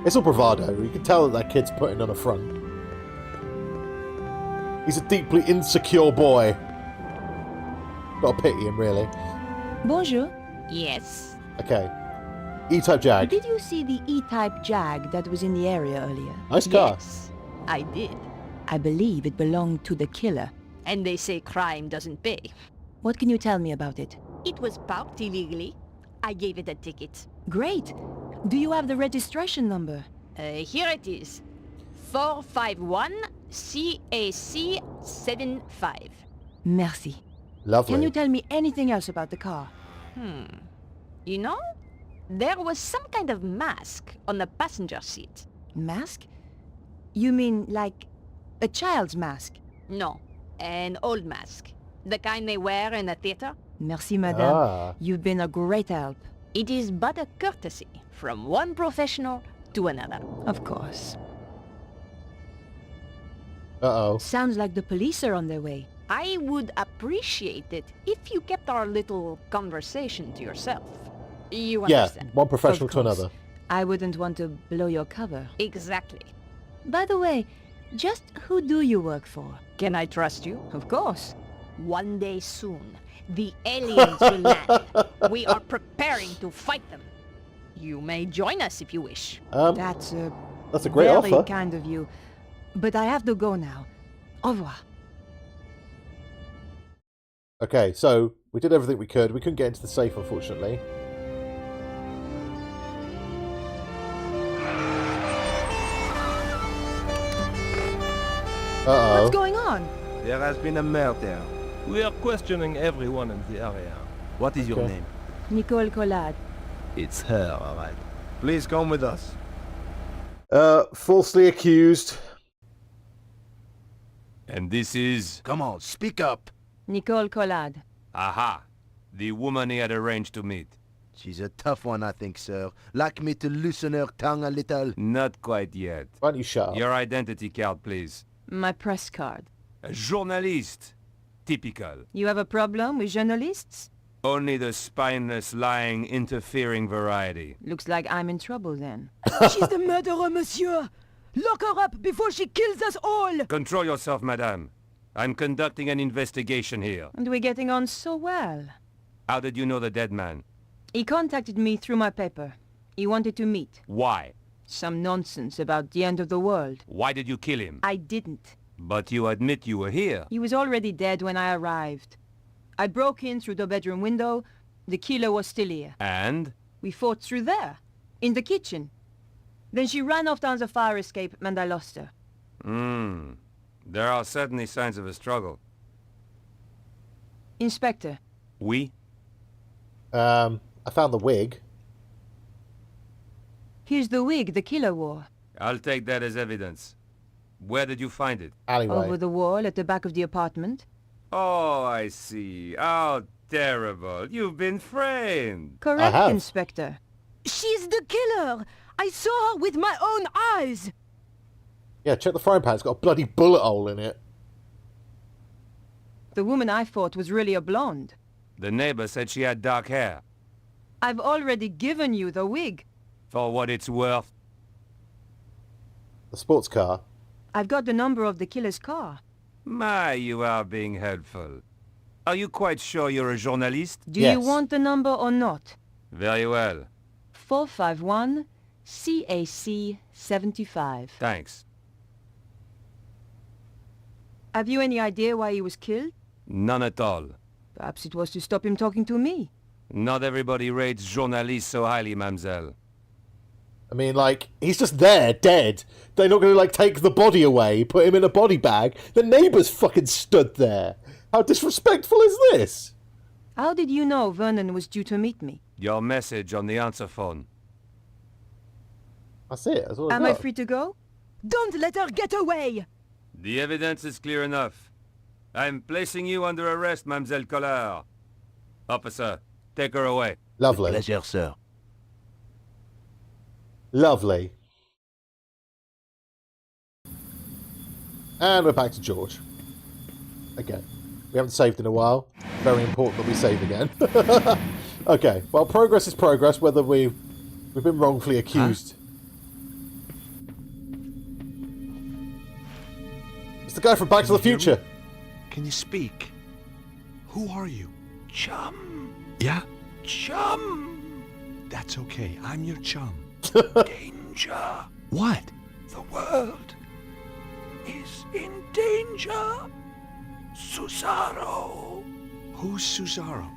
It's all bravado. You can tell that kid's putting on a front. He's a deeply insecure boy. Gotta pity him, really. Bonjour. Yes. Okay. E-Type Jag. Did you see the E-Type Jag that was in the area earlier? Nice car. Yes, I did. I believe it belonged to the killer. And they say crime doesn't pay. What can you tell me about it? It was parked illegally. I gave it a ticket. Great. Do you have the registration number? Here it is. 451 CAC 75. Merci. Lovely. Can you tell me anything else about the car? You know, there was some kind of mask on the passenger seat. Mask? You mean like a child's mask? No, an old mask. The kind they wear in a theater. Merci, madame. Ah. You've been a great help. It is but a courtesy from one professional to another. Of course. Uh-oh. Sounds like the police are on their way. I would appreciate it if you kept our little conversation to yourself. You Yeah, understand? one professional Of to course. another. I wouldn't want to blow your cover. Exactly. By the way, just who do you work for? Can I trust you? Of course. One day soon, the aliens will land. We are preparing to fight them. You may join us if you wish. That's a great very offer. kind of you. But I have to go now. Au revoir. Okay, so we did everything we could. We couldn't get into the safe, unfortunately. Uh-oh. What's going on? There has been a murder. We are questioning everyone in the area. What is your Okay. name? Nicole Collard. It's her, all right. Please come with us. Falsely accused. And this is... Come on, speak up. Nicole Collard. Aha! The woman he had arranged to meet. She's a tough one, I think, sir. Like me to loosen her tongue a little? Not quite yet. Why don't you shut up? Your identity card, please. My press card. A journalist. Typical. You have a problem with journalists? Only the spineless, lying, interfering variety. Looks like I'm in trouble then. She's the murderer, monsieur! Lock her up before she kills us all! Control yourself, madame. I'm conducting an investigation here. And we're getting on so well. How did you know the dead man? He contacted me through my paper. He wanted to meet. Why? Some nonsense about the end of the world. Why did you kill him? I didn't. But you admit you were here. He was already dead when I arrived. I broke in through the bedroom window. The killer was still here. And? We fought through there, in the kitchen. Then she ran off down the fire escape and I lost her. There are certainly signs of a struggle. Inspector. Oui? I found the wig. Here's the wig the killer wore. I'll take that as evidence. Where did you find it? Alleyway. Over the wall at the back of the apartment. Oh, I see. How terrible. You've been framed. Correct, Inspector. She's the killer! I saw her with my own eyes! Yeah, check the frying pan. It's got a bloody bullet hole in it. The woman I fought was really a blonde. The neighbor said she had dark hair. I've already given you the wig. For what it's worth. The sports car. I've got the number of the killer's car. My, you are being helpful. Are you quite sure you're a journalist? Do you want the number or not? Very well. 451 CAC 75. Thanks. Have you any idea why he was killed? None at all. Perhaps it was to stop him talking to me. Not everybody rates journalists so highly, mademoiselle. I mean, like, he's just there, dead. They're not going to, like, take the body away, put him in a body bag. The neighbours fucking stood there. How disrespectful is this? How did you know Vernon was due to meet me? Your message on the answer phone. That's it. That's all I Am got. I free to go? Don't let her get away! The evidence is clear enough. I'm placing you under arrest, Mademoiselle Collard. Officer, take her away. Lovely. Pleasure, sir. Lovely. And we're back to George. Again. We haven't saved in a while. Very important that we save again. Okay. Well, progress is progress, whether we've been wrongfully accused. It's the guy from Back to the Future. Can you speak? Who are you? Chum. Yeah? Chum. That's okay. I'm your chum. Danger. What? The world is in danger. Susaro. Who's Susaro?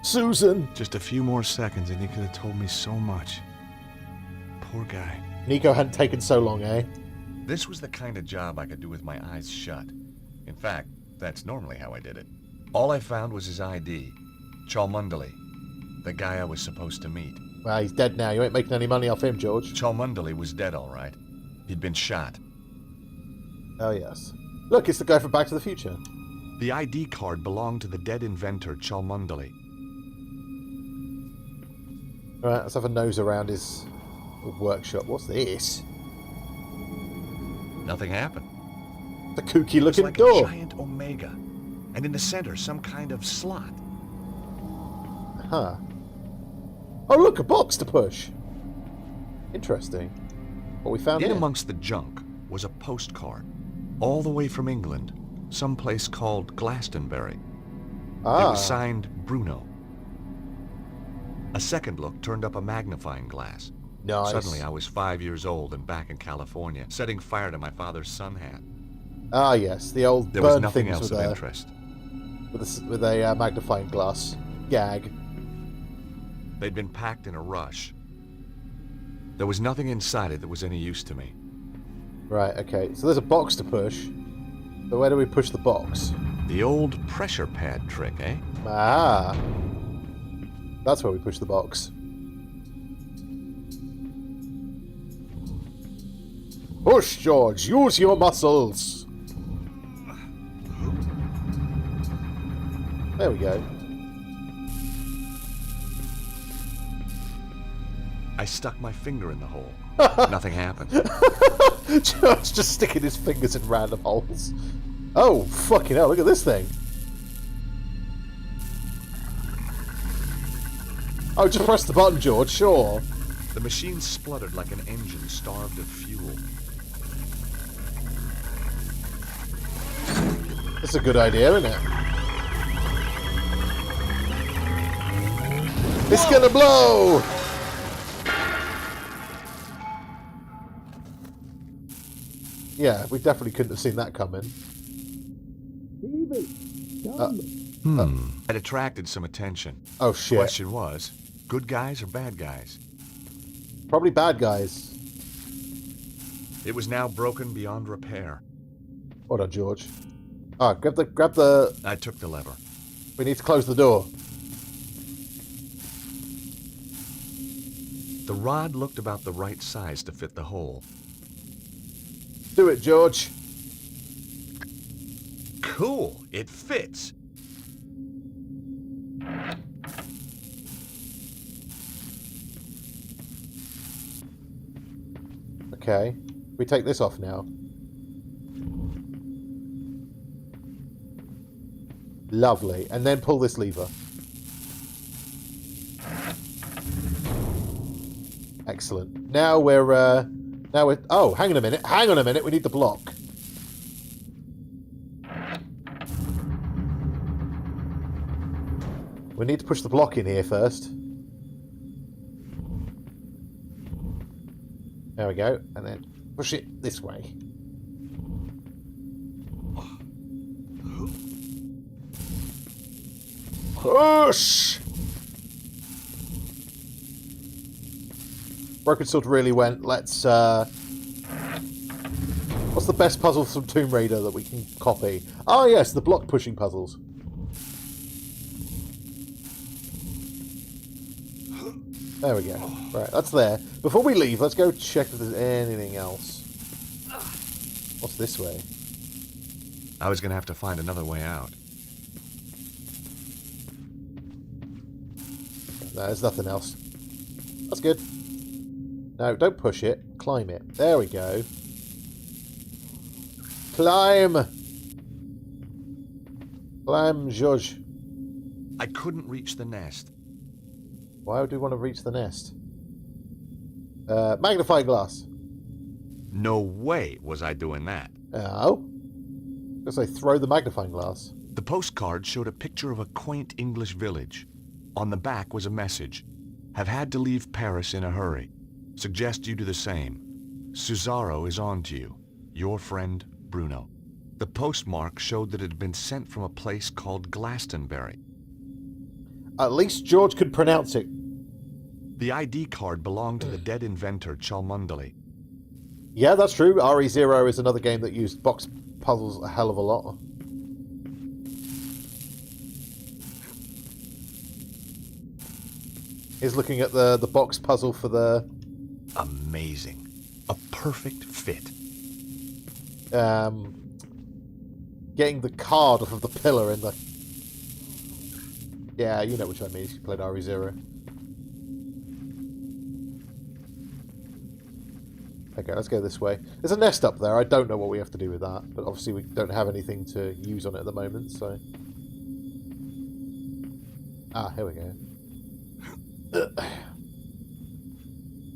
Susan. Just a few more seconds and he could have told me so much. Poor guy. Nico hadn't taken so long, eh? This was the kind of job I could do with my eyes shut. In fact, that's normally how I did it. All I found was his ID. Cholmondeley. The guy I was supposed to meet. Well, he's dead now. You ain't making any money off him, George. Cholmondeley was dead, all right. He'd been shot. Oh, yes. Look, it's the guy from Back to the Future. The ID card belonged to the dead inventor, Cholmondeley. Alright, let's have a nose around his workshop. What's this? Nothing happened. The kooky-looking like door. A giant omega. And in the center, some kind of slot. Huh. Oh, look, a box to push. Interesting. What we found In here. amongst the junk was a postcard, all the way from England, someplace called Glastonbury. It was signed Bruno. A second look turned up a magnifying glass. Nice. Suddenly I was 5 years old and back in California, setting fire to my father's sun hat. Ah, yes, the old There was burn nothing things else with of a, interest. with a magnifying glass gag. They'd been packed in a rush. There was nothing inside it that was any use to me. Right, okay. So there's a box to push. But where do we push the box? The old pressure pad trick, eh? Ah. That's where we push the box. Push, George. Use your muscles. There we go. I stuck my finger in the hole. Nothing happened. George just sticking his fingers in random holes. Oh, fucking hell, look at this thing. Oh, just press the button, George, sure. The machine spluttered like an engine starved of fuel. That's a good idea, isn't it? It's gonna blow! Yeah, we definitely couldn't have seen that coming. It attracted some attention. Oh, shit. The question was, good guys or bad guys? Probably bad guys. It was now broken beyond repair. Hold on, George. Ah, grab the... I took the lever. We need to close the door. The rod looked about the right size to fit the hole. Do it, George. Cool, it fits. Okay. We take this off now. Lovely. And then pull this lever. Excellent. Now we're oh, hang on a minute. Hang on a minute. We need the block. We need to push the block in here first. There we go. And then push it this way. Push! Broken Sword really went. Let's, what's the best puzzle from Tomb Raider that we can copy? Oh, yes, the block pushing puzzles. There we go. Right, that's there. Before we leave, let's go check if there's anything else. What's this way? I was going to have to find another way out. No, there's nothing else. That's good. No, don't push it. Climb it. There we go. Climb! Climb, George. I couldn't reach the nest. Why would we want to reach the nest? Magnifying glass. No way was I doing that. Oh? Because I throw the magnifying glass. The postcard showed a picture of a quaint English village. On the back was a message. Have had to leave Paris in a hurry. Suggest you do the same. Cesaro is on to you. Your friend, Bruno. The postmark showed that it had been sent from a place called Glastonbury. At least George could pronounce it. The ID card belonged to the dead inventor, Cholmondeley. Yeah, that's true. RE0 is another game that used box puzzles a hell of a lot. He's looking at the box puzzle for the... Amazing. A perfect fit. Getting the card off of the pillar in the... Yeah, you know which I mean if you played RE0. Okay, let's go this way. There's a nest up there. I don't know what we have to do with that, but obviously we don't have anything to use on it at the moment, so... Ah, here we go.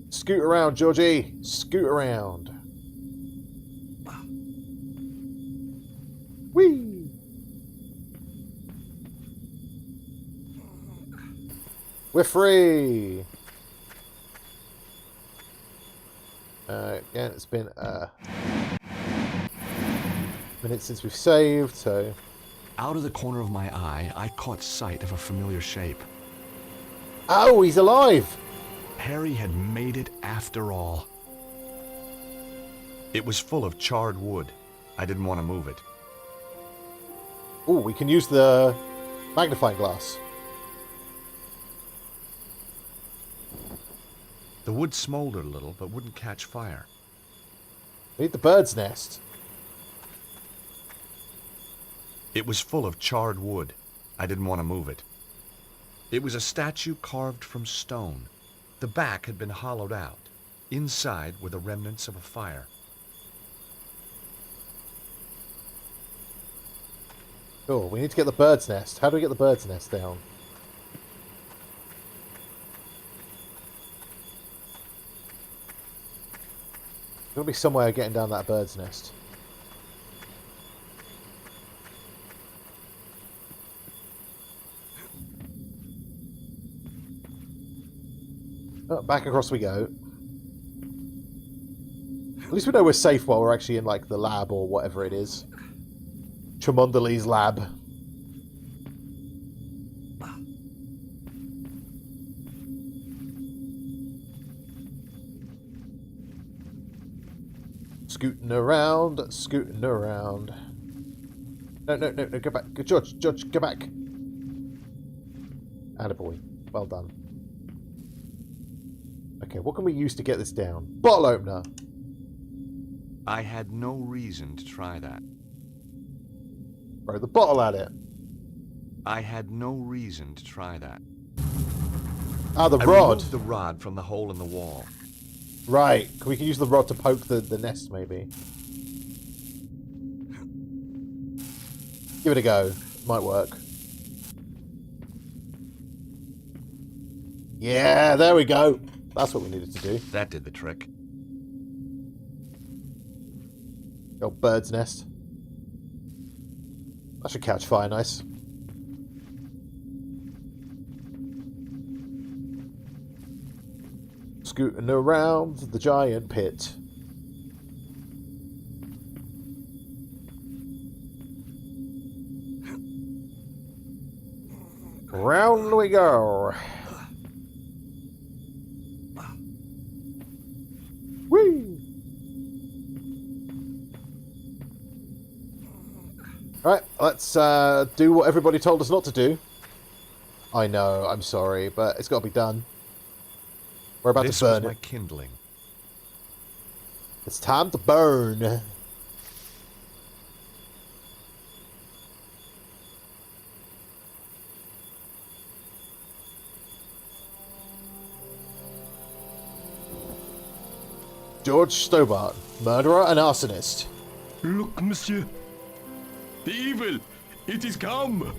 Scoot around, Georgie. Scoot around. Whee! We're free! Again, it's been a minute since we've saved, so... Out of the corner of my eye, I caught sight of a familiar shape. Oh, he's alive! Harry had made it after all. It was full of charred wood. I didn't want to move it. Oh, we can use the magnifying glass. The wood smoldered a little, but wouldn't catch fire. We need the bird's nest. It was full of charred wood. I didn't want to move it. It was a statue carved from stone. The back had been hollowed out. Inside were the remnants of a fire. Cool, we need to get the bird's nest. How do we get the bird's nest down? There's gotta be some way of getting down that bird's nest. Oh, back across we go. At least we know we're safe while we're actually in, like, the lab or whatever it is. Cholmondely's lab. Scooting around, scooting around. No, go back. George, go back. Attaboy. Well done. Okay, what can we use to get this down? Bottle opener! I had no reason to try that. Throw the bottle at it. I had no reason to try that. Ah, the I rod. removed the rod from the hole in the wall. Right. We can use the rod to poke the nest, maybe. Give it a go. Might work. Yeah, there we go. That's what we needed to do. That did the trick. The old bird's nest. That should catch fire nice. Scooting around the giant pit. Round we go. Whee! Alright, let's do what everybody told us not to do. I know, I'm sorry, but it's got to be done. We're about to burn This was my it. kindling. It's time to burn. George Stobbart, murderer and arsonist. Look, monsieur. The evil, it is come.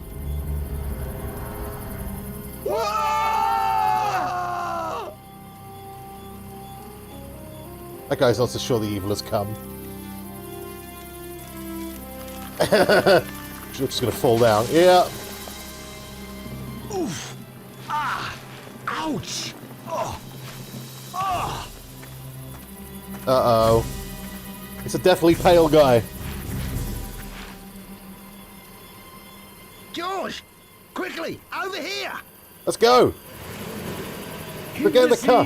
That guy's not so sure the evil has come. Just gonna fall down. Yeah. Oof. Ah. Ouch. Oh. Oh. Uh-oh. It's a deathly pale guy. George! Quickly! Over here! Let's go! We're getting the car.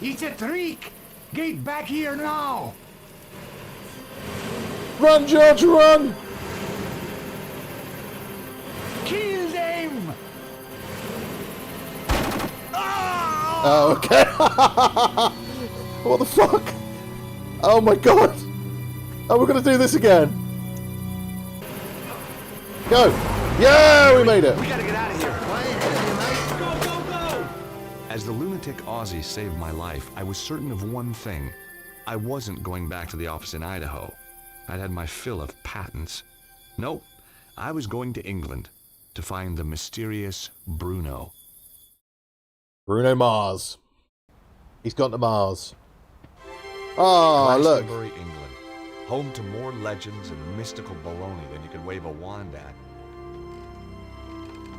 It's a trick! Get back here now! Run, George, run! Kill them! Oh, okay. What the fuck? Oh my god! Oh, we're gonna do this again. Go! Yeah, we made it! We gotta get out of here. As the lunatic Aussie saved my life, I was certain of one thing. I wasn't going back to the office in Idaho. I'd had my fill of patents. Nope, I was going to England to find the mysterious Bruno. Bruno Mars. He's gone to Mars. Oh, look. Glastonbury, England. Home to more legends and mystical baloney than you could wave a wand at.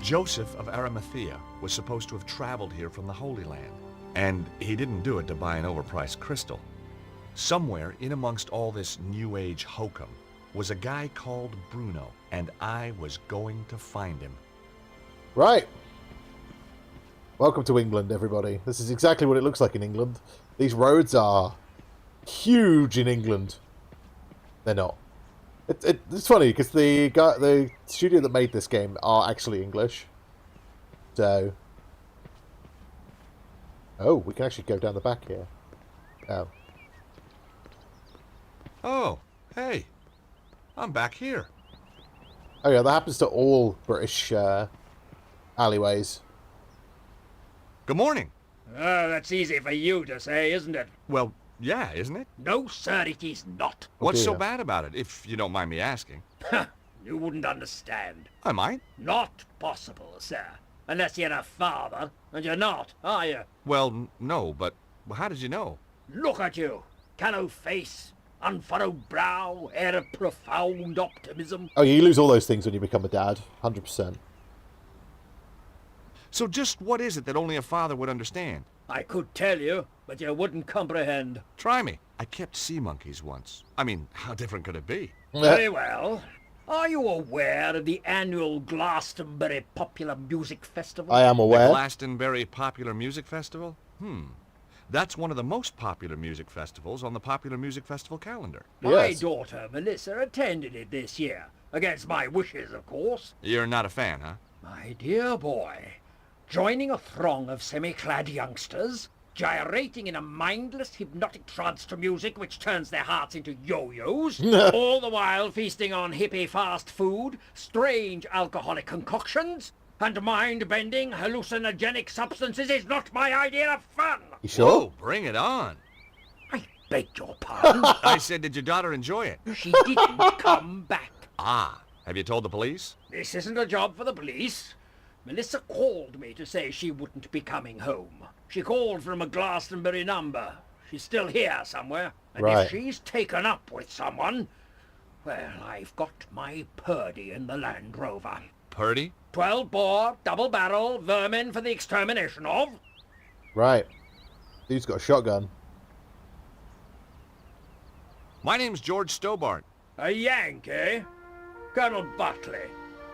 Joseph of Arimathea was supposed to have traveled here from the Holy Land. And he didn't do it to buy an overpriced crystal. Somewhere in amongst all this New Age hokum was a guy called Bruno, and I was going to find him. Right. Welcome to England, everybody. This is exactly what it looks like in England. These roads are huge in England. They're not. It's funny because the studio that made this game are actually English. So, oh, we can actually go down the back here. Oh. Oh, hey, I'm back here. Oh yeah, that happens to all British alleyways. Good morning. Oh, that's easy for you to say, isn't it? Well, yeah, isn't it? No, sir, it is not. What's so dear. bad about it, if you don't mind me asking? You wouldn't understand. I might. Not possible, sir. Unless you're a father, and you're not, are you? Well, no, but how did you know? Look at you. Callow face, unfurrowed brow, air of profound optimism. Oh, you lose all those things when you become a dad. 100%. So just what is it that only a father would understand? I could tell you, but you wouldn't comprehend. Try me. I kept sea monkeys once. I mean, how different could it be? Very well. Are you aware of the annual Glastonbury Popular Music Festival? I am aware. The Glastonbury Popular Music Festival? That's one of the most popular music festivals on the Popular Music Festival calendar. My daughter, Melissa, attended it this year. Against my wishes, of course. You're not a fan, huh? My dear boy, joining a throng of semi-clad youngsters, gyrating in a mindless, hypnotic trance to music which turns their hearts into yo-yos, all the while feasting on hippie fast food, strange alcoholic concoctions, and mind-bending hallucinogenic substances is not my idea of fun. You sure? Whoa, bring it on. I beg your pardon? I said, did your daughter enjoy it? She didn't come back. Ah, have you told the police? This isn't a job for the police. Melissa called me to say she wouldn't be coming home. She called from a Glastonbury number. She's still here somewhere. And if she's taken up with someone, well, I've got my Purdy in the Land Rover. Purdy? 12-bore, double-barrel, vermin for the extermination of. Right. Dude's got a shotgun. My name's George Stobbart. A Yank, eh? Colonel Buckley.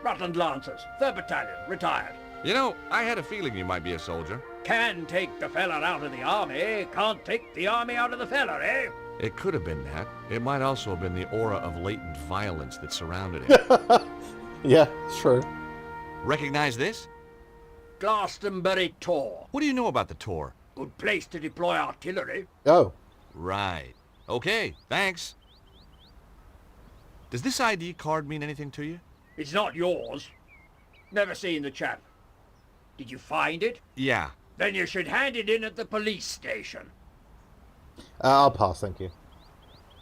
Rutland Lancers, 3rd Battalion, retired. You know, I had a feeling you might be a soldier. Can take the fella out of the army, can't take the army out of the fella, eh? It could have been that. It might also have been the aura of latent violence that surrounded him. Yeah, it's true. Recognize this? Glastonbury Tor. What do you know about the Tor? Good place to deploy artillery. Oh. Right. Okay, thanks. Does this ID card mean anything to you? It's not yours. Never seen the chap. Did you find it? Yeah. Then you should hand it in at the police station. I'll pass, thank you.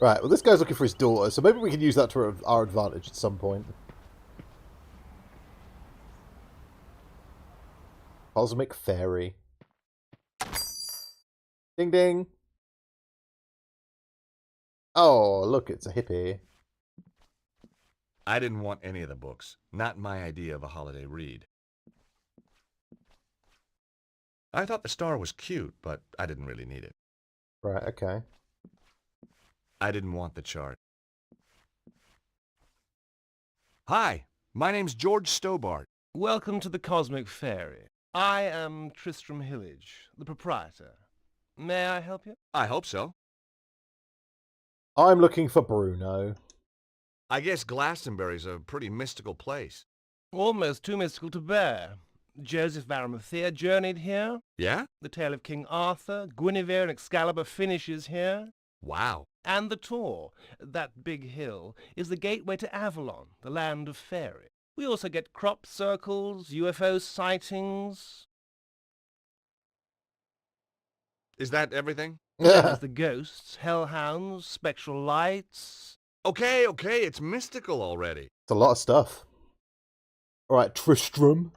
Right, well, this guy's looking for his daughter, so maybe we can use that to our advantage at some point. Cosmic Fairy. Ding ding. Oh, look, it's a hippie. I didn't want any of the books. Not my idea of a holiday read. I thought the star was cute, but I didn't really need it. Right, okay. I didn't want the chart. Hi, my name's George Stobbart. Welcome to the Cosmic Fairy. I am Tristram Hillage, the proprietor. May I help you? I hope so. I'm looking for Bruno. I guess Glastonbury's a pretty mystical place. Almost too mystical to bear. Joseph of Arimathea journeyed here. Yeah? The tale of King Arthur, Guinevere and Excalibur finishes here. Wow. And the Tor, that big hill, is the gateway to Avalon, the land of fairy. We also get crop circles, UFO sightings. Is that everything? There's the ghosts, hellhounds, spectral lights. Okay, it's mystical already. It's a lot of stuff. Alright, Tristram.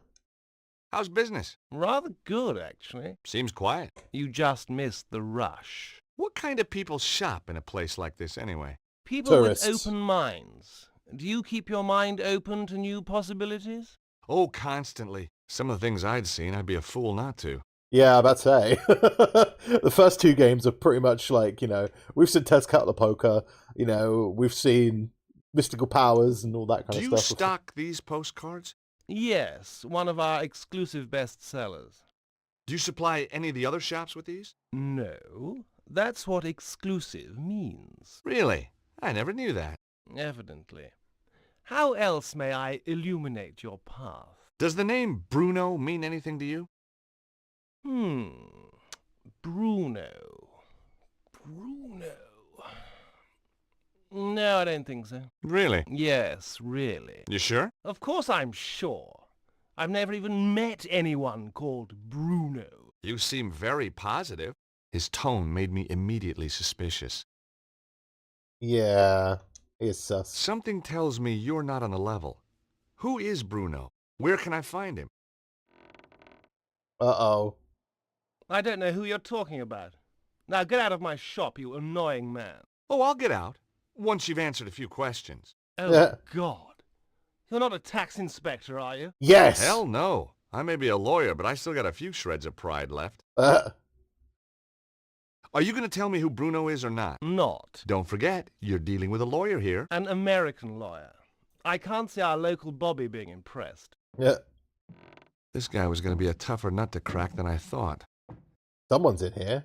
How's business? Rather good, actually. Seems quiet. You just missed the rush. What kind of people shop in a place like this anyway? People Tourists. with open minds. Do you keep your mind open to new possibilities? Oh, constantly. Some of the things I'd seen, I'd be a fool not to. Yeah, I'm about to say. The first two games are pretty much like, you know, we've seen Tezcatlipoca poker, you know, we've seen mystical powers and all that kind Do of you stuff. stock these postcards? Yes, one of our exclusive bestsellers. Do you supply any of the other shops with these? No, that's what exclusive means. Really? I never knew that. Evidently. How else may I illuminate your path? Does the name Bruno mean anything to you? Bruno. No, I don't think so. Really? Yes, really. You sure? Of course I'm sure. I've never even met anyone called Bruno. You seem very positive. His tone made me immediately suspicious. Yeah, it's sus. Something tells me you're not on the level. Who is Bruno? Where can I find him? Uh-oh. I don't know who you're talking about. Now get out of my shop, you annoying man. Oh, I'll get out, once you've answered a few questions. Oh, God. You're not a tax inspector, are you? Yes! Hell no. I may be a lawyer, but I still got a few shreds of pride left. Are you going to tell me who Bruno is or not? Not. Don't forget, you're dealing with a lawyer here. An American lawyer. I can't see our local Bobby being impressed. Yeah. This guy was going to be a tougher nut to crack than I thought. Someone's in here.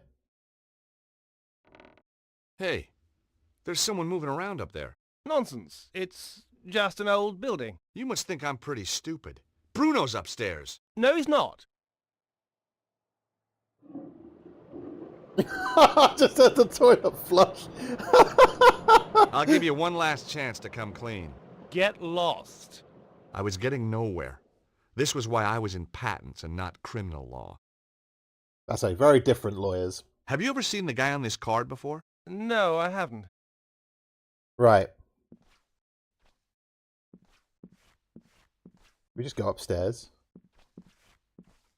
Hey, there's someone moving around up there. Nonsense. It's just an old building. You must think I'm pretty stupid. Bruno's upstairs. No, he's not. Just at the toilet flush. I'll give you one last chance to come clean. Get lost. I was getting nowhere. This was why I was in patents and not criminal law. That's a very different lawyers. Have you ever seen the guy on this card before? No, I haven't. Right. We just go upstairs.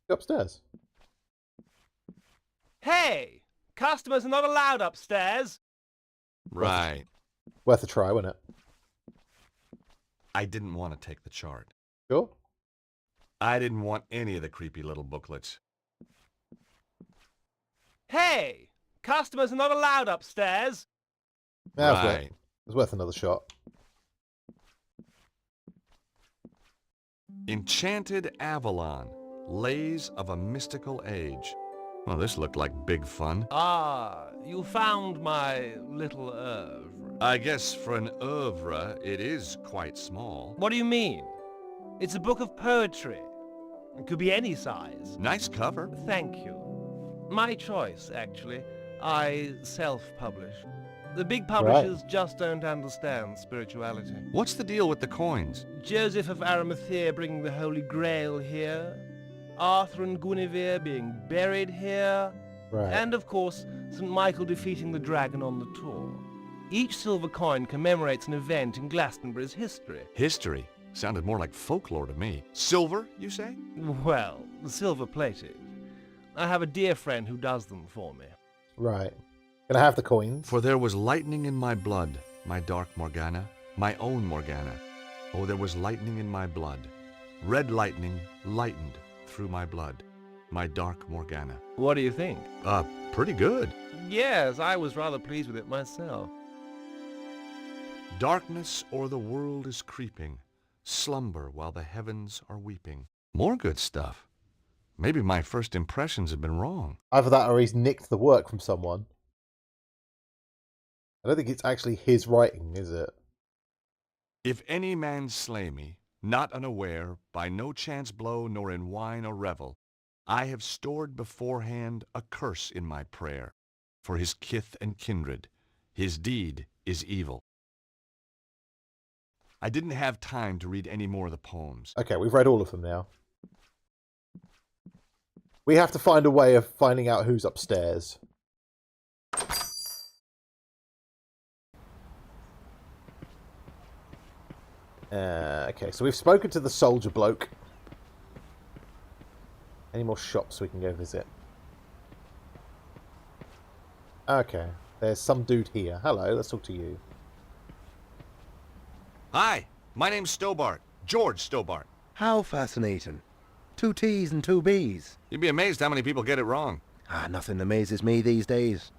Go upstairs. Hey! Customers are not allowed upstairs. Right. Worth a try, wasn't it? I didn't want to take the chart. Sure. I didn't want any of the creepy little booklets. Hey! Customers are not allowed upstairs. Yeah, it was worth another shot. Enchanted Avalon, Lays of a Mystical Age. Well, this looked like big fun. Ah, you found my little oeuvre. I guess for an oeuvre, it is quite small. What do you mean? It's a book of poetry. It could be any size. Nice cover. Thank you. My choice, actually. I self-publish. The big publishers just don't understand spirituality. What's the deal with the coins? Joseph of Arimathea bringing the Holy Grail here. Arthur and Guinevere being buried here. Right. And, of course, St. Michael defeating the dragon on the tour. Each silver coin commemorates an event in Glastonbury's history. History? Sounded more like folklore to me. Silver, you say? Well, silver-plated. I have a dear friend who does them for me. Right. Can I have the coins? For there was lightning in my blood, my dark Morgana, my own Morgana. Oh, there was lightning in my blood. Red lightning lightened through my blood, my dark Morgana. What do you think? Pretty good. Yes, I was rather pleased with it myself. Darkness o'er the world is creeping, slumber while the heavens are weeping. More good stuff. Maybe my first impressions have been wrong. Either that or he's nicked the work from someone. I don't think it's actually his writing, is it? If any man slay me, not unaware, by no chance blow, nor in wine or revel, I have stored beforehand a curse in my prayer, for his kith and kindred. His deed is evil. I didn't have time to read any more of the poems. Okay, we've read all of them now. We have to find a way of finding out who's upstairs. Okay, so we've spoken to the soldier bloke. Any more shops we can go visit? Okay, there's some dude here. Hello, let's talk to you. Hi, my name's Stobbart. George Stobbart. How fascinating. 2 T's and 2 B's. You'd be amazed how many people get it wrong. Nothing amazes me these days.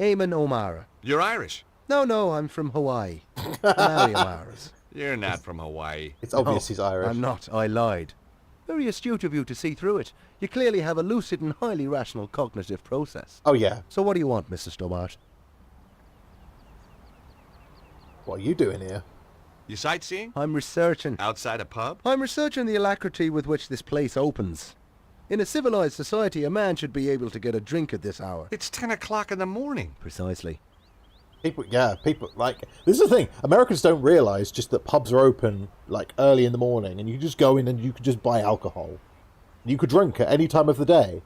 Eamon O'Mara. You're Irish. No, I'm from Hawaii. Larry O'Mara's. You're not from Hawaii. It's obvious he's Irish. I'm not. I lied. Very astute of you to see through it. You clearly have a lucid and highly rational cognitive process. Oh, yeah. So what do you want, Mr. Stobbart? What are you doing here? You sightseeing? I'm researching. Outside a pub? I'm researching the alacrity with which this place opens. In a civilized society, a man should be able to get a drink at this hour. It's 10 o'clock in the morning. Precisely. People, like, this is the thing. Americans don't realise just that pubs are open, like, early in the morning, and you just go in and you could just buy alcohol. You could drink at any time of the day.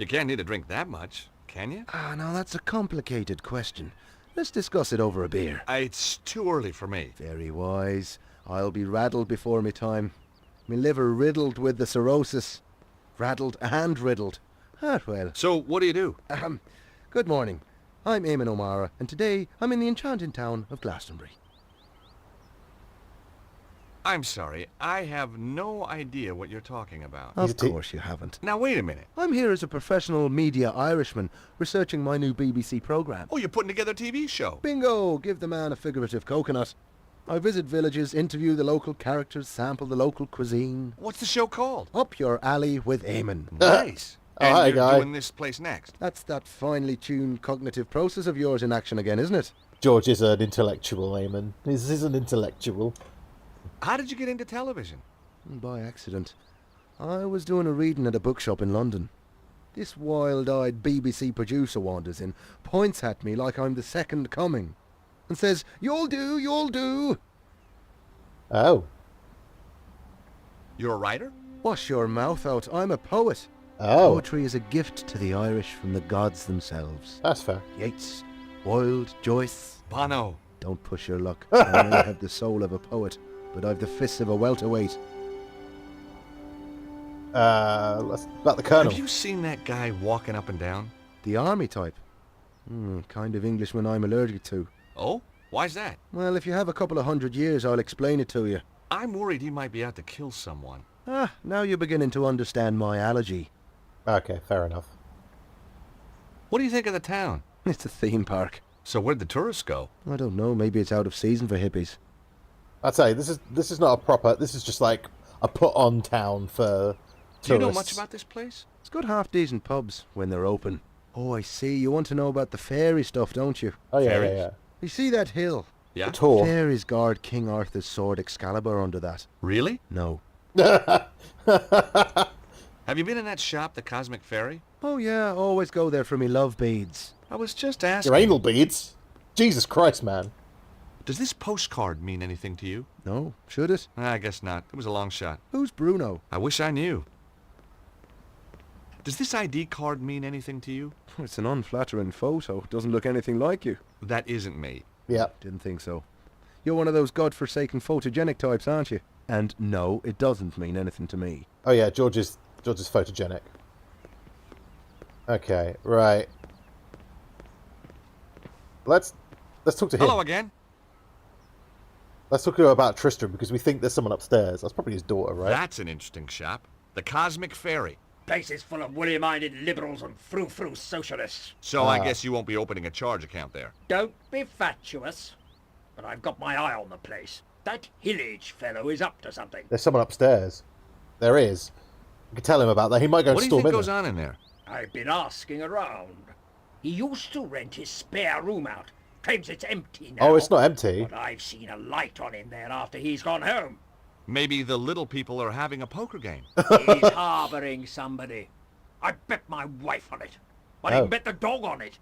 You can't need to drink that much, can you? Ah, now that's a complicated question. Let's discuss it over a beer. It's too early for me. Very wise. I'll be raddled before me time. Me liver riddled with the cirrhosis. Raddled and riddled. Ah, well. So, what do you do? Good morning. I'm Eamon O'Mara, and today I'm in the enchanted town of Glastonbury. I'm sorry, I have no idea what you're talking about. Of course you haven't. Now, wait a minute. I'm here as a professional media Irishman, researching my new BBC programme. Oh, you're putting together a TV show. Bingo! Give the man a figurative coconut. I visit villages, interview the local characters, sample the local cuisine. What's the show called? Up Your Alley with Eamon. Nice. And hi, you're guy. doing this place next. That's that finely tuned cognitive process of yours in action again, isn't it? George is an intellectual, Eamon. He's an intellectual. How did you get into television? By accident. I was doing a reading at a bookshop in London. This wild-eyed BBC producer wanders in, points at me like I'm the second coming, and says, "You'll do, you'll do." Oh. You're a writer? Wash your mouth out, I'm a poet. Oh. Poetry is a gift to the Irish from the gods themselves. That's fair. Yeats, Wilde, Joyce. Bono. Don't push your luck. I may have the soul of a poet, but I've the fists of a welterweight. About the Colonel. Have you seen that guy walking up and down? The army type. Kind of Englishman I'm allergic to. Oh? Why's that? Well, if you have a couple of 100 years, I'll explain it to you. I'm worried he might be out to kill someone. Ah, now you're beginning to understand my allergy. Okay, fair enough. What do you think of the town? It's a theme park. So where'd the tourists go? I don't know, maybe it's out of season for hippies. I'd say this is not a proper, this is just like a put-on town for tourists. Do you know much about this place? It's got half-decent pubs when they're open. Oh, I see. You want to know about the fairy stuff, don't you? Oh, yeah, Fairies? yeah. You see that hill? Yeah. The Tor. Fairies guard King Arthur's sword Excalibur under that. Really? No. Have you been in that shop, the Cosmic Fairy? Oh, yeah. Always go there for me love beads. I was just asking. Your anal beads? Jesus Christ, man. Does this postcard mean anything to you? No. Should it? I guess not. It was a long shot. Who's Bruno? I wish I knew. Does this ID card mean anything to you? It's an unflattering photo. Doesn't look anything like you. That isn't me. Yeah. Didn't think so. You're one of those godforsaken photogenic types, aren't you? And no, it doesn't mean anything to me. Oh yeah, George is photogenic. Okay, right. Let's talk to him. Hello again. Let's talk to him about Tristram because we think there's someone upstairs. That's probably his daughter, right? That's an interesting shop. The Cosmic Fairy. Place is full of woolly-minded liberals and frou-frou socialists. So I guess you won't be opening a charge account there. Don't be fatuous, but I've got my eye on the place. That Hillage fellow is up to something. There's someone upstairs. There is. We can tell him about that. He might go What do you storm think in goes there. on in there? I've been asking around. He used to rent his spare room out. Claims it's empty now. Oh, it's not empty. But I've seen a light on in there after he's gone home. Maybe the little people are having a poker game. He's harbouring somebody. I bet my wife on it. I even bet the dog on it.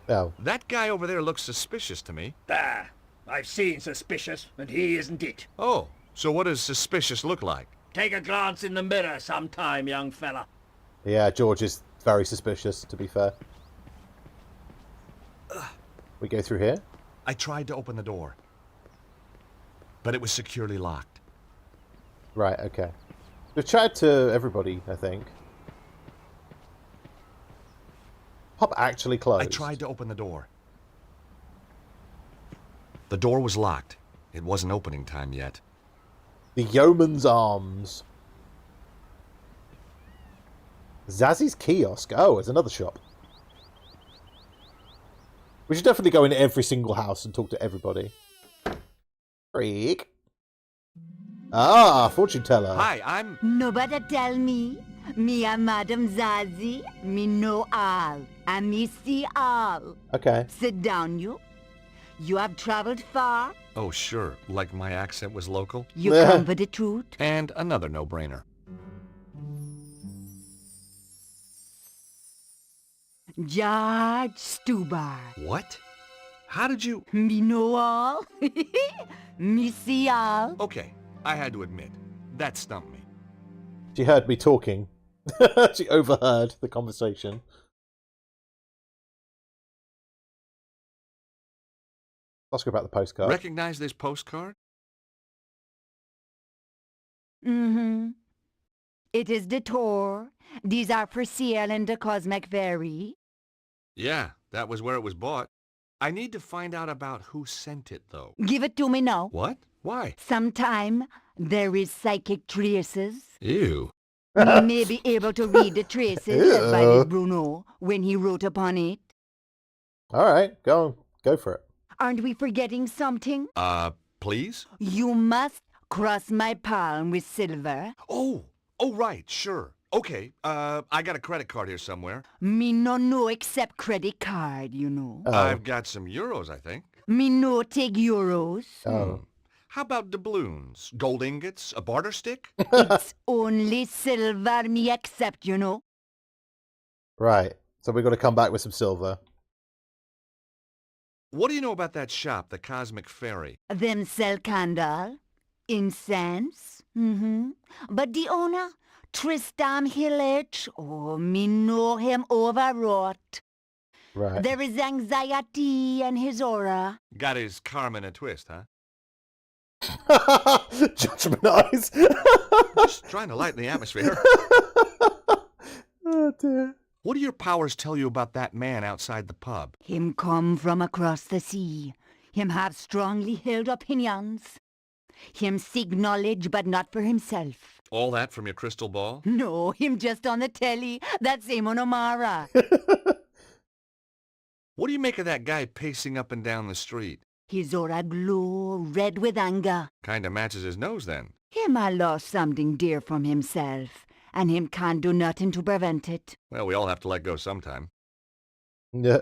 Oh. That guy over there looks suspicious to me. There. I've seen suspicious, and he isn't it. Oh, so what does suspicious look like? Take a glance in the mirror sometime, young fella. Yeah, George is very suspicious, to be fair. We go through here? I tried to open the door, but it was securely locked. Right, okay. We've chatted to everybody, I think. Pub actually closed. I tried to open the door. The door was locked. It wasn't opening time yet. The Yeoman's Arms. Zazzy's Kiosk. Oh, it's another shop. We should definitely go in every single house and talk to everybody. Freak. Ah, fortune teller. Hi, I'm... Nobody tell me. Me a Madame Zazie. Me know all. And me see all. Okay. Sit down, you. You have traveled far. Oh, sure. Like my accent was local. You come for the truth. And another no-brainer. George Stobbart. What? How did you... Me know all. Me see all. Okay, I had to admit, that stumped me. She heard me talking. She overheard the conversation. Ask her about the postcard. Recognize this postcard? Mm-hmm. It is the tour. These are for sale in the Cosmic Ferry. Yeah, that was where it was bought. I need to find out about who sent it, though. Give it to me now. What? Why? Sometime there is psychic traces. Ew. We may be able to read the traces left by this Bruno when he wrote upon it. All right, go for it. Aren't we forgetting something? Please? You must cross my palm with silver. Oh, right, sure. Okay, I got a credit card here somewhere. Me no accept credit card, you know. I've got some euros, I think. Me no take euros. How about doubloons? Gold ingots? A barter stick? It's only silver me accept, you know. Right, so we've got to come back with some silver. What do you know about that shop, the Cosmic Ferry? Them sell candle, incense. But the owner, Tristan Hillage, oh, me know him overwrought. Right. There is anxiety in his aura. Got his Carmen a twist, huh? Judgment eyes. Just trying to lighten the atmosphere. Oh, dear. What do your powers tell you about that man outside the pub? Him come from across the sea. Him have strongly held opinions. Him seek knowledge, but not for himself. All that from your crystal ball? No, him just on the telly. That's Amon O'Mara. What do you make of that guy pacing up and down the street? His aura glow, red with anger. Kinda matches his nose, then. Him a lost something dear from himself, and him can't do nothing to prevent it. Well, we all have to let go sometime. Yeah.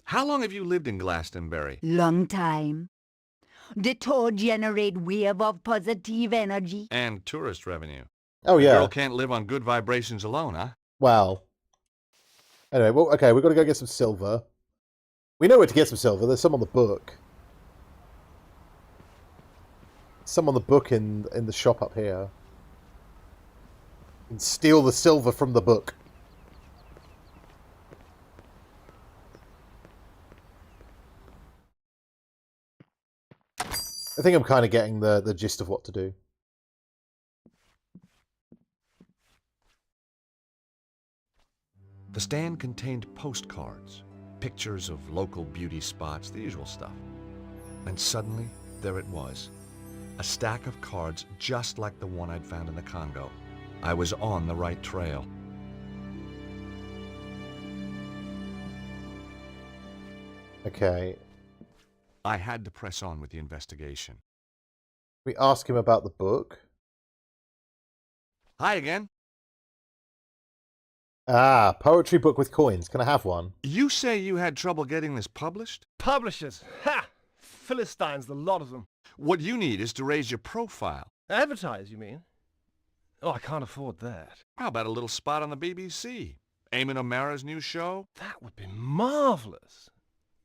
How long have you lived in Glastonbury? Long time. The tour generate wave of positive energy. And tourist revenue. Oh, yeah. A girl can't live on good vibrations alone, huh? Well. Anyway, well, okay, we've got to go get some silver. We know where to get some silver. There's some on the book. Some on the book in the shop up here. And steal the silver from the book. I think I'm kind of getting the gist of what to do. The stand contained postcards, pictures of local beauty spots, the usual stuff. And suddenly, there it was. A stack of cards just like the one I'd found in the Congo. I was on the right trail. Okay. I had to press on with the investigation. We ask him about the book. Hi again. Ah, poetry book with coins. Can I have one? You say you had trouble getting this published? Publishers? Ha! Philistines, the lot of them. What you need is to raise your profile. Advertise, you mean? Oh, I can't afford that. How about a little spot on the BBC? Eamon O'Mara's new show? That would be marvellous.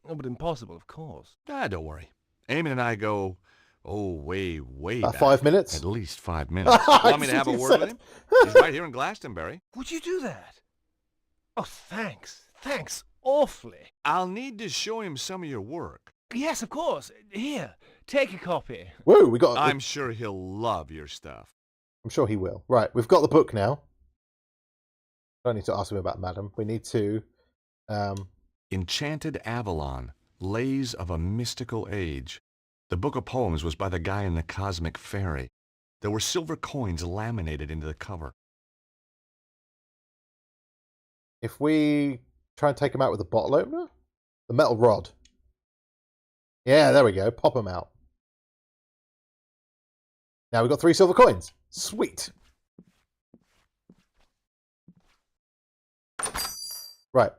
Oh, but impossible, of course. Don't worry. Eamon and I go, way back. 5 minutes? At least 5 minutes. Want me to have a word with him? He's right here in Glastonbury. Would you do that? Oh, thanks. Thanks awfully. I'll need to show him some of your work. Yes, of course. Here, take a copy. Whoa, we got... I'm sure he'll love your stuff. I'm sure he will. Right, we've got the book now. Don't need to ask him about Madam. We need to... Enchanted Avalon, Lays of a Mystical Age. The book of poems was by the guy in the Cosmic Ferry. There were silver coins laminated into the cover. If we try and take him out with a bottle opener? The metal rod. Yeah, there we go. Pop him out. Now we've got 3 silver coins. Sweet. Right.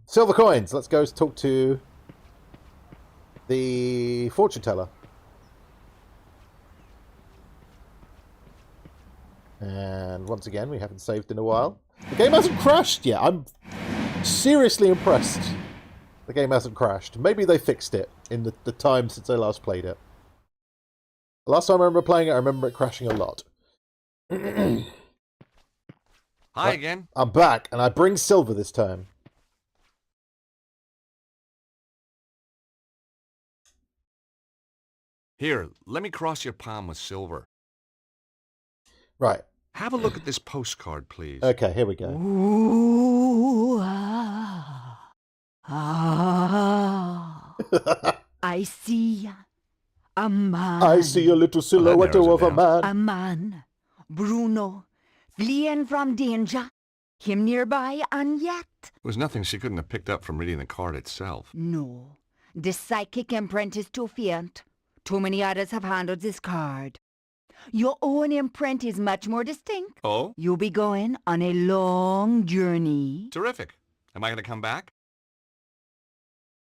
Silver coins. Let's go talk to the fortune teller. And once again, we haven't saved in a while. The game hasn't crashed yet. I'm seriously impressed. The game hasn't crashed. Maybe they fixed it in the time since I last played it. The last time I remember playing it, I remember it crashing a lot. Hi again. I'm back, and I bring silver this time. Here, let me cross your palm with silver. Right. Have a look at this postcard, please. Okay, here we go. Ooh, ah, ah. I see a man. I see a little silhouette of a man. A man, Bruno, fleeing from danger. Him nearby, and yet... It was nothing she couldn't have picked up from reading the card itself. No, the psychic imprint is too faint. Too many others have handled this card. Your own imprint is much more distinct. Oh? You'll be going on a long journey. Terrific. Am I going to come back?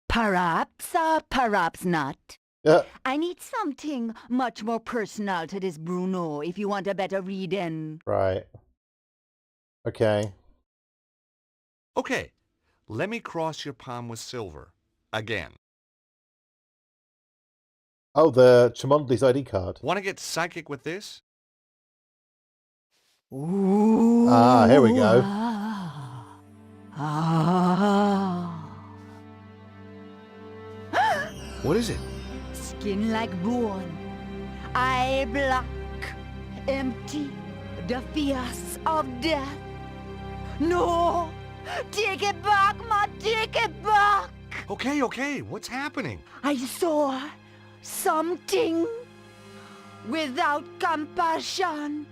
Perhaps, perhaps not. Yeah. I need something much more personal to this Bruno if you want a better reading. Right. Okay. Okay. Let me cross your palm with silver. Again. Oh, the Cholmondeley's ID card. Want to get psychic with this? Ooh. Ah, here we go. What is it? Skin like bone, eye black, empty, the fierce of death. No! Take it back, ma! Take it back! Okay. What's happening? I saw something without compassion,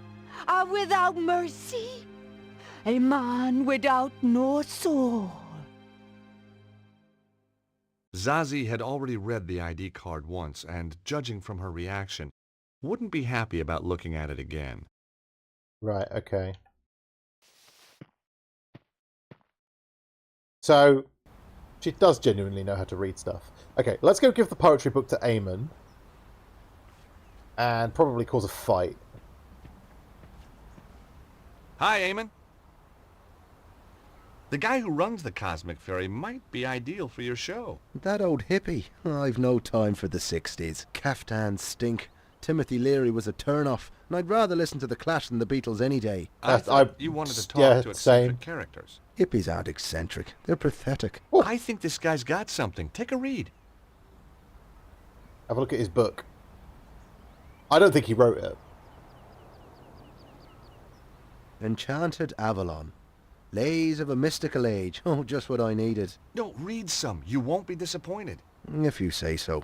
without mercy. A man without no soul. Zazie had already read the ID card once, and judging from her reaction, wouldn't be happy about looking at it again. Right, okay. So, she does genuinely know how to read stuff. Okay, let's go give the poetry book to Eamon. And probably cause a fight. Hi, Eamon. The guy who runs the Cosmic Ferry might be ideal for your show. That old hippie. I've no time for the 60s. Caftans stink. Timothy Leary was a turn-off, and I'd rather listen to The Clash than the Beatles any day. I thought you wanted to talk to eccentric characters. Hippies aren't eccentric. They're pathetic. I think this guy's got something. Take a read. Have a look at his book. I don't think he wrote it. Enchanted Avalon. Lays of a mystical age. Oh, just what I needed. No, read some. You won't be disappointed. If you say so.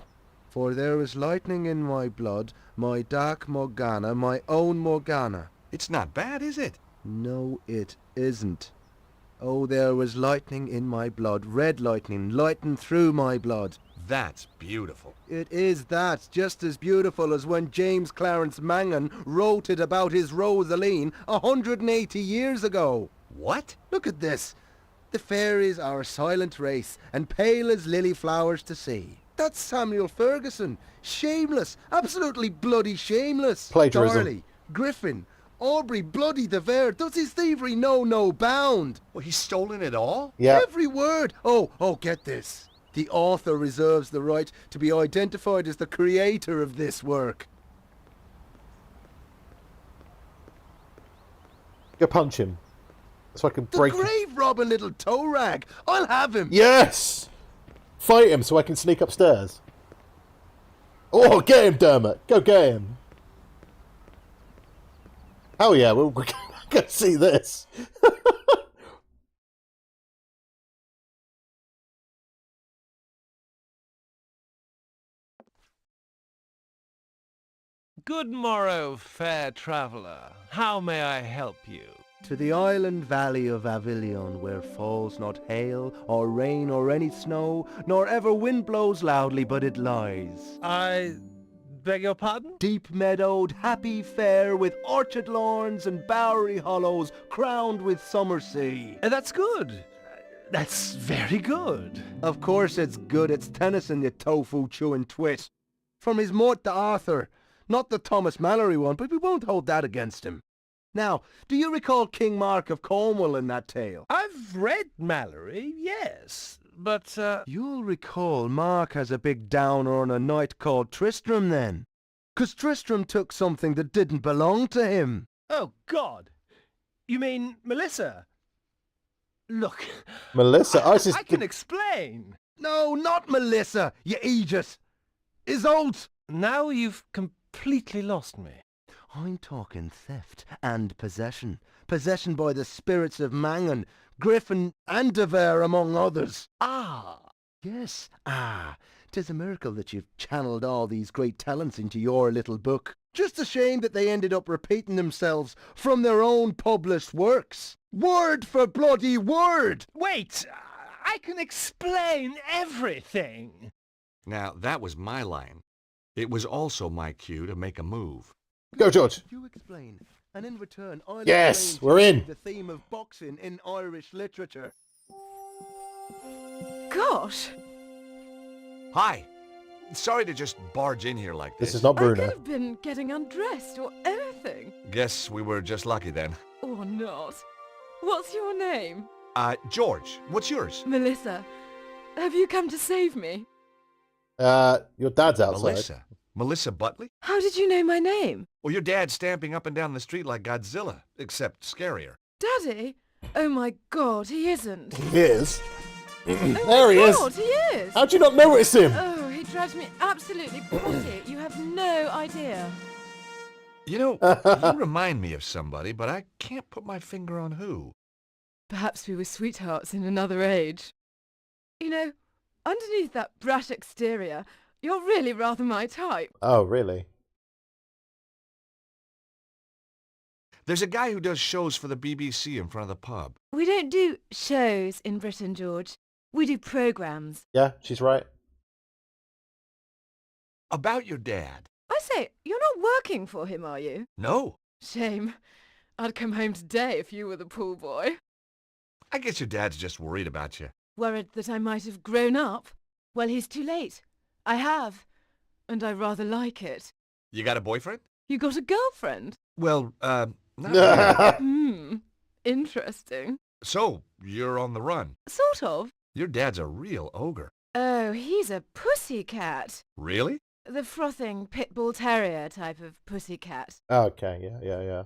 For there is lightning in my blood, my dark Morgana, my own Morgana. It's not bad, is it? No, it isn't. Oh, there was lightning in my blood, red lightning, lighting through my blood. That's beautiful. It is that, just as beautiful as when James Clarence Mangan wrote it about his Rosaline 180 years ago. What? Look at this. The fairies are a silent race, and pale as lily flowers to see. That's Samuel Ferguson. Shameless. Absolutely bloody shameless. Plagiarism. Darley, Griffin, Aubrey, bloody de Vere. Does his thievery know no bound? Well, he's stolen it all? Yeah. Every word. Oh, get this. The author reserves the right to be identified as the creator of this work. Go punch him. So I can break The grave robbing little toe rag. I'll have him. Yes! Fight him so I can sneak upstairs. Oh, get him, Dermot. Go get him. Hell yeah, we're going to see this. Good morrow, fair traveller. How may I help you? To the island valley of Avilion, where falls not hail, or rain, or any snow, nor ever wind blows loudly, but it lies. I beg your pardon? Deep meadowed, happy fair, with orchard lawns and bowery hollows, crowned with summer sea. That's good. That's very good. Of course it's good. It's Tennyson, you tofu-chewing twit. From his Mort to Arthur. Not the Thomas Mallory one, but we won't hold that against him. Now, do you recall King Mark of Cornwall in that tale? I've read Mallory, yes, but, You'll recall Mark has a big downer on a knight called Tristram then. 'Cause Tristram took something that didn't belong to him. Oh, God! You mean Melissa? Look. Melissa? I can explain. No, not Melissa, you idiot. Isolde. Now you've completely lost me. I'm talking theft and possession. Possession by the spirits of Mangan, Griffin and Devere, among others. Ah. Yes, 'Tis a miracle that you've channeled all these great talents into your little book. Just a shame that they ended up repeating themselves from their own published works. Word for bloody word! Wait! I can explain everything. Now, that was my line. It was also my cue to make a move. Go, George. You explain, and in return, I'll Yes, explain we're in. the theme of boxing in Irish literature. Gosh! Hi. Sorry to just barge in here like this. This is not I Bruno. could have been getting undressed or anything. Guess we were just lucky then. Or not. What's your name? George, what's yours? Melissa. Have you come to save me? Your dad's outside. Melissa. Melissa Butley? How did you know my name? Well, your dad's stamping up and down the street like Godzilla, except scarier. Daddy? Oh my god, he isn't. He is. Oh There he my is. god, he is. How'd you not notice him? Oh, he drives me absolutely potty. You have no idea. You know, you remind me of somebody, but I can't put my finger on who. Perhaps we were sweethearts in another age. You know, underneath that brash exterior, you're really rather my type. Oh, really? There's a guy who does shows for the BBC in front of the pub. We don't do shows in Britain, George. We do programmes. Yeah, she's right. About your dad. I say, you're not working for him, are you? No. Shame. I'd come home today if you were the pool boy. I guess your dad's just worried about you. Worried that I might have grown up? Well, he's too late. I have. And I rather like it. You got a boyfriend? You got a girlfriend? Well, not really. Interesting. So, you're on the run. Sort of. Your dad's a real ogre. Oh, he's a pussycat. Really? The frothing pit bull terrier type of pussycat. Okay, yeah.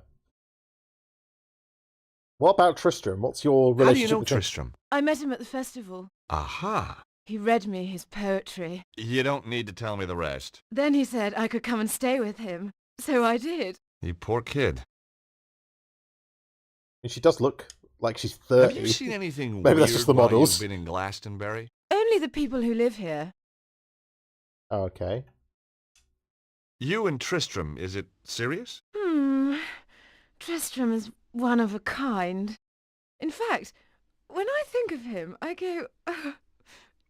What about Tristram? What's your relationship How do you know with him? Tristram? I met him at the festival. Aha. He read me his poetry. You don't need to tell me the rest. Then he said I could come and stay with him. So I did. You poor kid. And she does look like she's 30. Have you seen anything Maybe weird that's just the while models. you've been in Glastonbury? Only the people who live here. Oh, okay. You and Tristram, is it serious? Tristram is one of a kind. In fact, when I think of him, I go,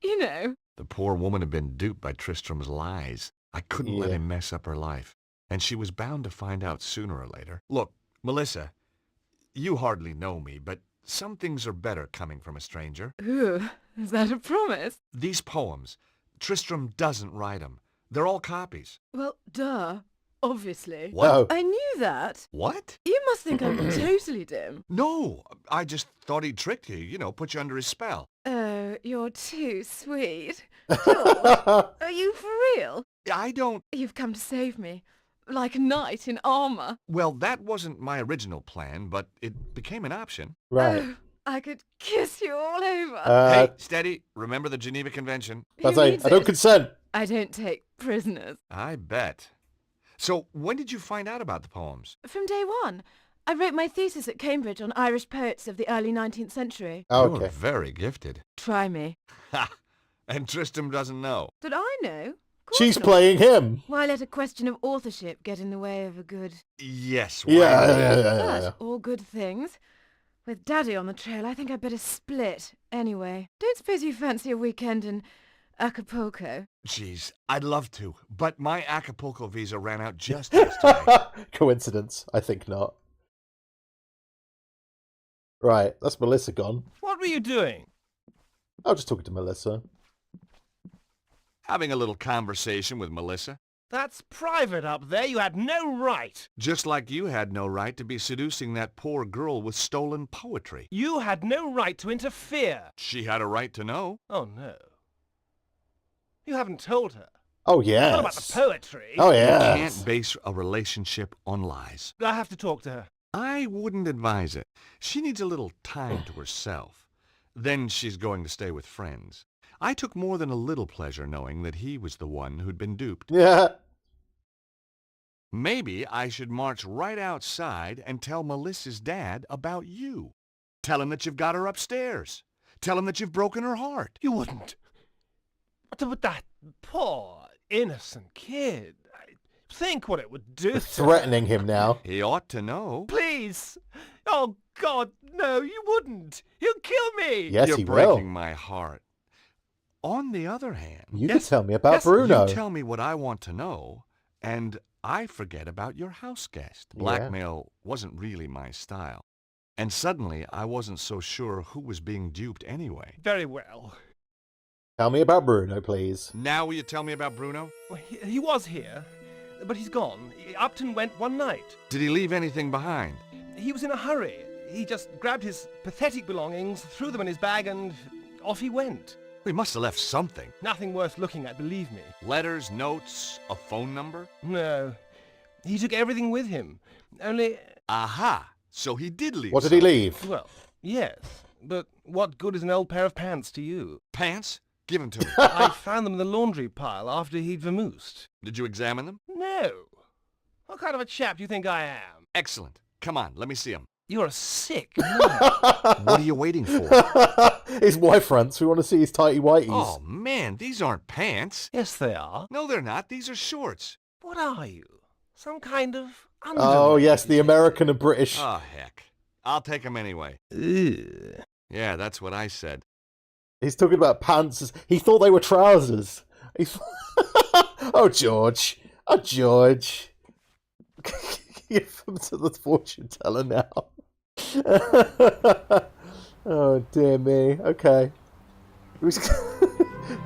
you know. The poor woman had been duped by Tristram's lies. I couldn't let him mess up her life. And she was bound to find out sooner or later. Look, Melissa, you hardly know me, but some things are better coming from a stranger. Ooh, is that a promise? These poems, Tristram doesn't write them. They're all copies. Well, duh. Obviously. What? I knew that. What? You must think I'm totally dim. No, I just thought he'd tricked you, put you under his spell. Oh, you're too sweet. George, are you for real? I don't... You've come to save me. Like a knight in armour. Well, that wasn't my original plan, but it became an option. Right. Oh, I could kiss you all over. Hey, steady. Remember the Geneva Convention? That's I don't consent. I don't take prisoners. I bet. So, when did you find out about the poems? From day one. I wrote my thesis at Cambridge on Irish poets of the early 19th century. Oh, You're okay. very gifted. Try me. Ha! And Tristram doesn't know. Did I know? She's not. playing him. Why let a question of authorship get in the way of a good... Yes. But all good things. With Daddy on the trail, I think I'd better split. Anyway, don't suppose you fancy a weekend in Acapulco? Jeez, I'd love to, but my Acapulco visa ran out just yesterday. Coincidence? I think not. Right, that's Melissa gone. What were you doing? I was just talking to Melissa. Having a little conversation with Melissa. That's private up there. You had no right. Just like you had no right to be seducing that poor girl with stolen poetry. You had no right to interfere. She had a right to know. Oh, no. You haven't told her. Oh, yes. What about the poetry? Oh, yes. You can't base a relationship on lies. I have to talk to her. I wouldn't advise it. She needs a little time to herself. Then she's going to stay with friends. I took more than a little pleasure knowing that he was the one who'd been duped. Yeah. Maybe I should march right outside and tell Melissa's dad about you. Tell him that you've got her upstairs. Tell him that you've broken her heart. You wouldn't. But that poor, innocent kid. Think what it would do. Threatening him now. He ought to know. Please. Oh, God, no, you wouldn't. He'll kill me. Yes, You're he breaking will. my heart. On the other hand... You can tell me about Bruno. You tell me what I want to know, and I forget about your house guest. Blackmail wasn't really my style. And suddenly, I wasn't so sure who was being duped anyway. Very well. Tell me about Bruno, please. Now will you tell me about Bruno? Well, he was here, but he's gone. Upton went one night. Did he leave anything behind? He was in a hurry. He just grabbed his pathetic belongings, threw them in his bag, and off he went. He must have left something. Nothing worth looking at, believe me. Letters, notes, a phone number? No. He took everything with him. Only... Aha! So he did leave What did he leave? Well, yes. But what good is an old pair of pants to you? Pants? Give them to me. I found them in the laundry pile after he'd vamoosed. Did you examine them? No. What kind of a chap do you think I am? Excellent. Come on, let me see them. You're a sick man. What are you waiting for? His wife fronts. We want to see his tighty whities. Oh, man, these aren't pants. Yes, they are. No, they're not. These are shorts. What are you? Some kind of Oh, yes, the American and British. Oh, heck. I'll take them anyway. Ugh. Yeah, that's what I said. He's talking about pants. He thought they were trousers. Oh, George. Oh, George. Give them to the fortune teller now. Oh, dear me. Okay.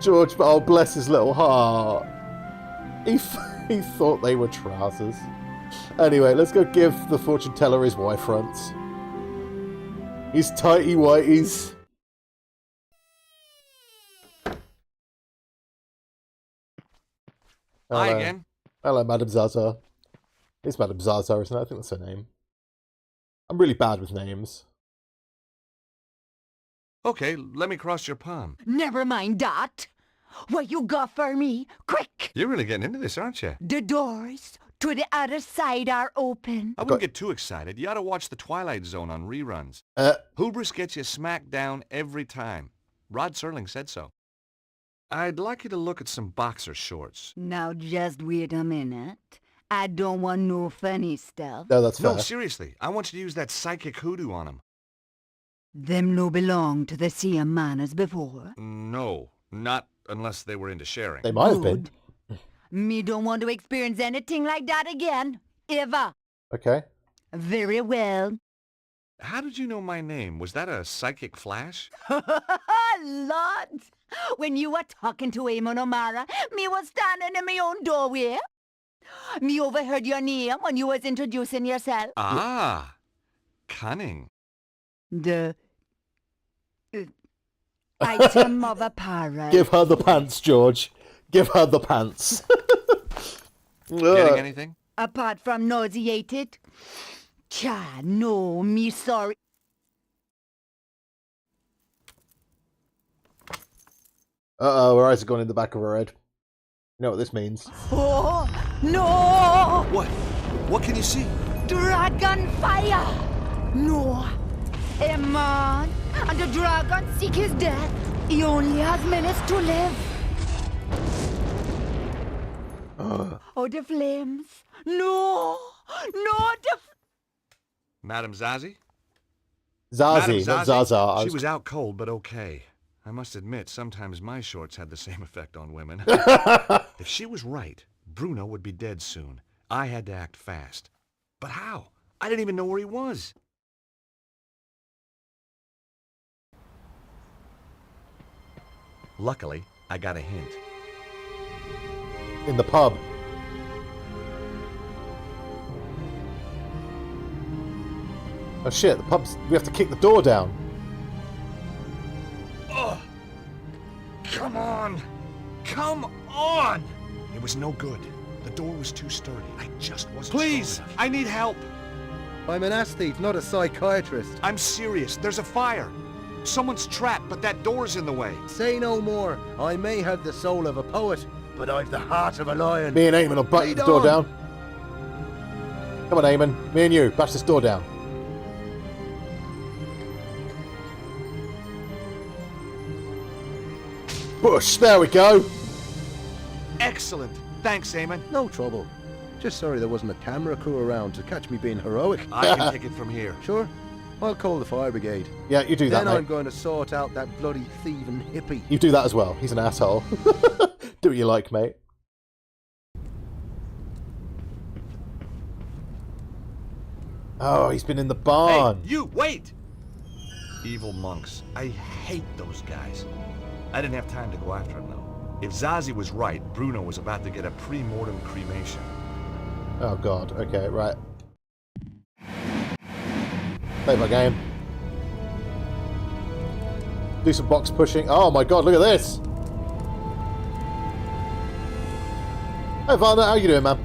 George, oh, bless his little heart. He thought they were trousers. Anyway, let's go give the fortune teller his wife fronts. His tighty whities. Hi again. Hello, Madame Zaza. It's Madame Zaza, isn't it? I think that's her name. I'm really bad with names. Okay, let me cross your palm. Never mind that. What you got for me? Quick! You're really getting into this, aren't you? The doors to the other side are open. I wouldn't get too excited. You ought to watch The Twilight Zone on reruns. Hubris gets you smacked down every time. Rod Serling said so. I'd like you to look at some boxer shorts. Now just wait a minute. I don't want no funny stuff. No, that's fair. No, seriously. I want you to use that psychic hoodoo on them. Them no belong to the same man as before. No, not unless they were into sharing. They might have been. Me don't want to experience anything like that again. Ever. Okay. Very well. How did you know my name? Was that a psychic flash? Lord! When you were talking to Eamon O'Mara, me was standing in my own doorway. Me overheard your name when you was introducing yourself. Ah, cunning. The item of a pirate. Give her the pants, George. Give her the pants. Getting anything? Apart from nauseated? Cha, no, me sorry. Uh-oh, her eyes have gone in the back of her head. You know what this means. Oh, no! What? What can you see? Dragon fire! No. A man and the dragon seek his death. He only has minutes to live. Oh, the flames. No! No, the... Madame Zazie? Zazie, not Zaza. She was out cold, but okay. I must admit, sometimes my shorts had the same effect on women. If she was right, Bruno would be dead soon. I had to act fast. But how? I didn't even know where he was. Luckily, I got a hint. In the pub. Oh shit, the pub's... We have to kick the door down. Oh! Come on! Come on! It was no good. The door was too sturdy. I just wasn't Please, strong enough. I need help. I'm an aesthete, not a psychiatrist. I'm serious. There's a fire. Someone's trapped, but that door's in the way. Say no more. I may have the soul of a poet, but I've the heart of a lion. Me and Eamon will bash the door down. Come on, Eamon. Me and you, bash this door down. Push. There we go. Excellent. Thanks, Eamon. No trouble. Just sorry there wasn't a camera crew around to catch me being heroic. I can take it from here. Sure. I'll call the fire brigade. Yeah, you do that, Then mate. I'm going to sort out that bloody thieving hippie. You do that as well. He's an asshole. Do what you like, mate. Oh, he's been in the barn. Hey, you, wait! Evil monks. I hate those guys. I didn't have time to go after him, though. If Zazie was right, Bruno was about to get a pre-mortem cremation. Oh, God. Okay, right. Play my game. Do some box pushing. Oh, my God, look at this. Hey, Varna, how you doing, man?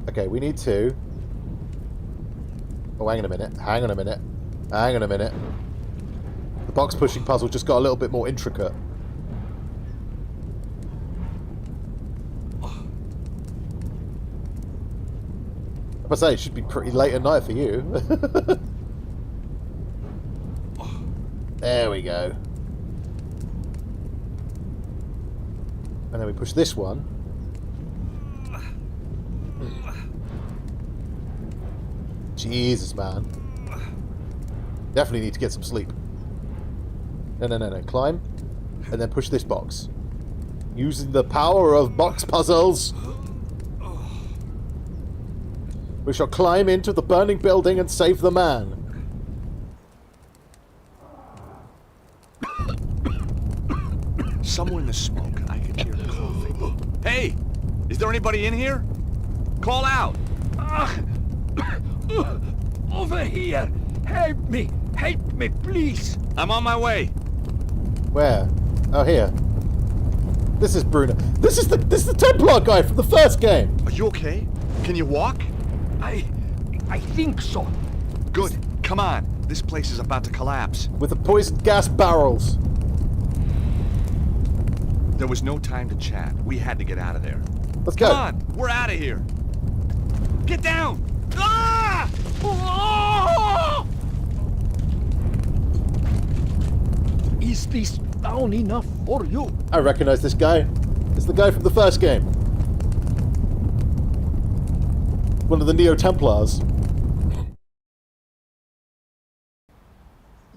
Okay, we need to... Oh, hang on a minute. Hang on a minute. Hang on a minute. The box pushing puzzle just got a little bit more intricate. I say, it should be pretty late at night for you. There we go. And then we push this one. Jesus, man. Definitely need to get some sleep. No. Climb. And then push this box. Using the power of box puzzles. We shall climb into the burning building and save the man. Somewhere in the smoke, I could hear coughing. Hey! Is there anybody in here? Call out! Over here! Help me! Help me, please! I'm on my way. Where? Oh, here. This is Bruno. This is the Templar guy from the first game. Are you okay? Can you walk? I think so. Good. Come on. This place is about to collapse. With the poison gas barrels. There was no time to chat. We had to get out of there. Let's go. Come on. We're out of here. Get down! Ah! Oh! Is this down enough for you? I recognize this guy. It's the guy from the first game. One of the Neo Templars.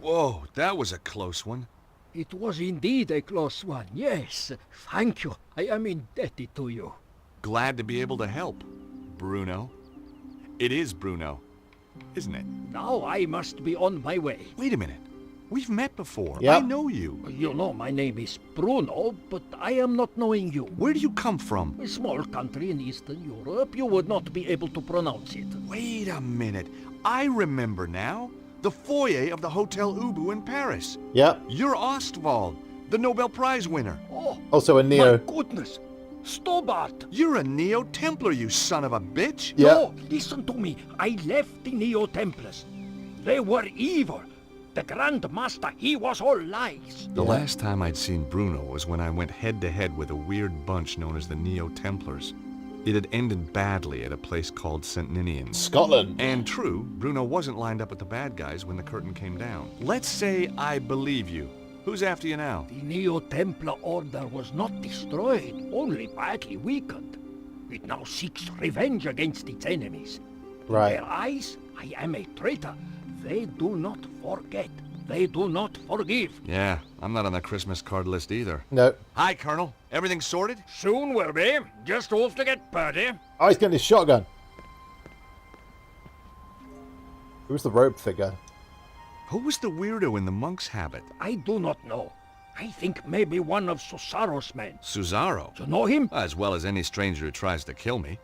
Whoa, that was a close one. It was indeed a close one, yes. Thank you. I am indebted to you. Glad to be able to help, Bruno. It is Bruno, isn't it? Now I must be on my way. Wait a minute. We've met before. Yep. I know you. You know my name is Bruno, but I am not knowing you. Where do you come from? A small country in Eastern Europe. You would not be able to pronounce it. Wait a minute. I remember now. The foyer of the Hotel Ubu in Paris. Yep. You're Ostwald, the Nobel Prize winner. Oh, also a Neo. My goodness. Stobbart. You're a Neo Templar, you son of a bitch. Yep. No, listen to me. I left the Neo Templars. They were evil. The Grand Master, he was all lies. The last time I'd seen Bruno was when I went head-to-head with a weird bunch known as the Neo Templars. It had ended badly at a place called St. Ninian. Scotland. And true, Bruno wasn't lined up with the bad guys when the curtain came down. Let's say I believe you. Who's after you now? The Neo-Templar Order was not destroyed, only badly weakened. It now seeks revenge against its enemies. Right. In their eyes, I am a traitor. They do not forget. They do not forgive. Yeah, I'm not on the Christmas card list either. No. Hi, Colonel. Everything sorted? Soon will be. Just off to get Purdy. Oh, he's getting his shotgun. Who's the rope figure? Who was the weirdo in the monk's habit? I do not know. I think maybe one of Susaro's men. Susaro? You know him? As well as any stranger who tries to kill me.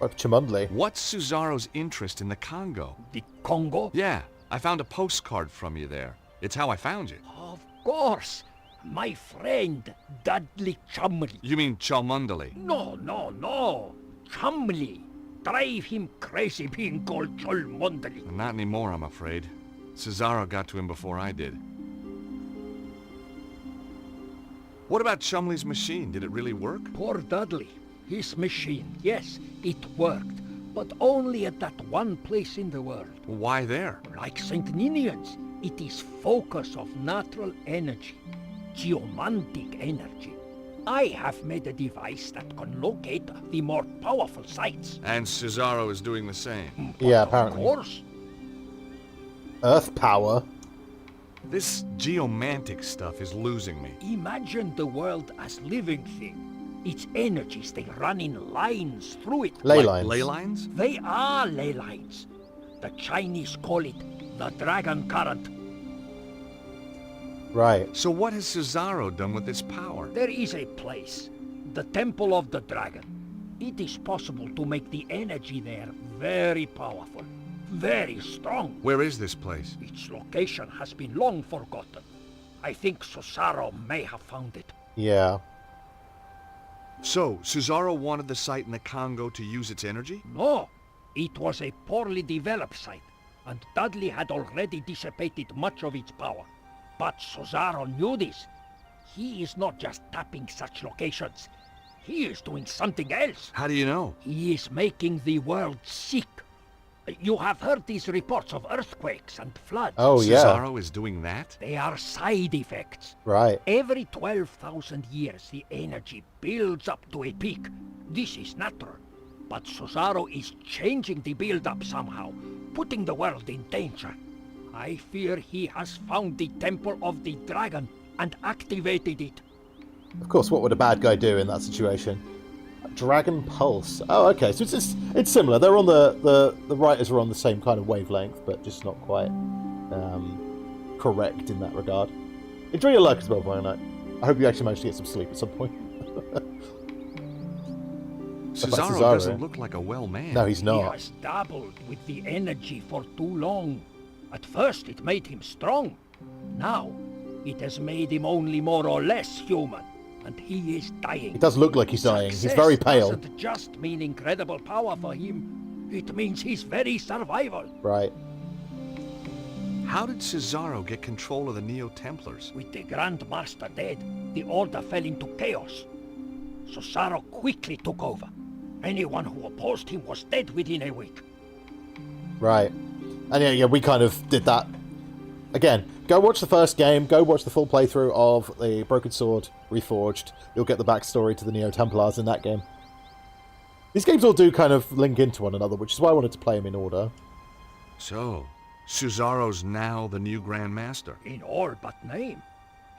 Rope Chimundli. What's Susaro's interest in the Congo? The Congo? Yeah, I found a postcard from you there. It's how I found you. Of course. My friend, Dudley Chumley. You mean Cholmondeley? No. Chumley. drive him crazy being called Cholmondeley. Not anymore, I'm afraid. Cesaro got to him before I did. What about Chumley's machine? Did it really work? Poor Dudley. His machine, yes, it worked. But only at that one place in the world. Why there? Like St. Ninian's, it is focus of natural energy. Geomantic energy. I have made a device that can locate the more powerful sites. And Cesaro is doing the same. Yeah, apparently. Of course. Earth power. This geomantic stuff is losing me. Imagine the world as living thing. Its energies, they run in lines through it. Ley Like lines. ley lines? They are ley lines. The Chinese call it the dragon current. Right. So what has Cesaro done with this power? There is a place, the Temple of the Dragon. It is possible to make the energy there very powerful, very strong. Where is this place? Its location has been long forgotten. I think Cesaro may have found it. Yeah. So, Cesaro wanted the site in the Congo to use its energy? No, it was a poorly developed site, and Dudley had already dissipated much of its power. But Cesaro knew this. He is not just tapping such locations. He is doing something else. How do you know? He is making the world sick. You have heard these reports of earthquakes and floods. Oh, yeah. Cesaro is doing that? They are side effects. Right. Every 12,000 years, the energy builds up to a peak. This is natural. But Cesaro is changing the build-up somehow, putting the world in danger. I fear he has found the Temple of the Dragon and activated it. Of course, what would a bad guy do in that situation? Dragon Pulse. Oh, okay. So it's similar. They're on the writers are on the same kind of wavelength, but just not quite correct in that regard. Enjoy your luck as well, Fire Knight. I hope you actually manage to get some sleep at some point. Cesaro doesn't look like a well man. No, he's not. He has dabbled with the energy for too long. At first, it made him strong. Now, it has made him only more or less human. And he is dying. He does look like he's dying. Success He's very pale. Doesn't just mean incredible power for him. It means his very survival. Right. How did Cesaro get control of the Neo-Templars? With the Grand Master dead, the Order fell into chaos. Cesaro quickly took over. Anyone who opposed him was dead within a week. Right. And yeah, we kind of did that. Again, go watch the first game, go watch the full playthrough of the Broken Sword Reforged. You'll get the backstory to the Neo-Templars in that game. These games all do kind of link into one another, which is why I wanted to play them in order. So, Cesaro's now the new Grand Master? In all but name.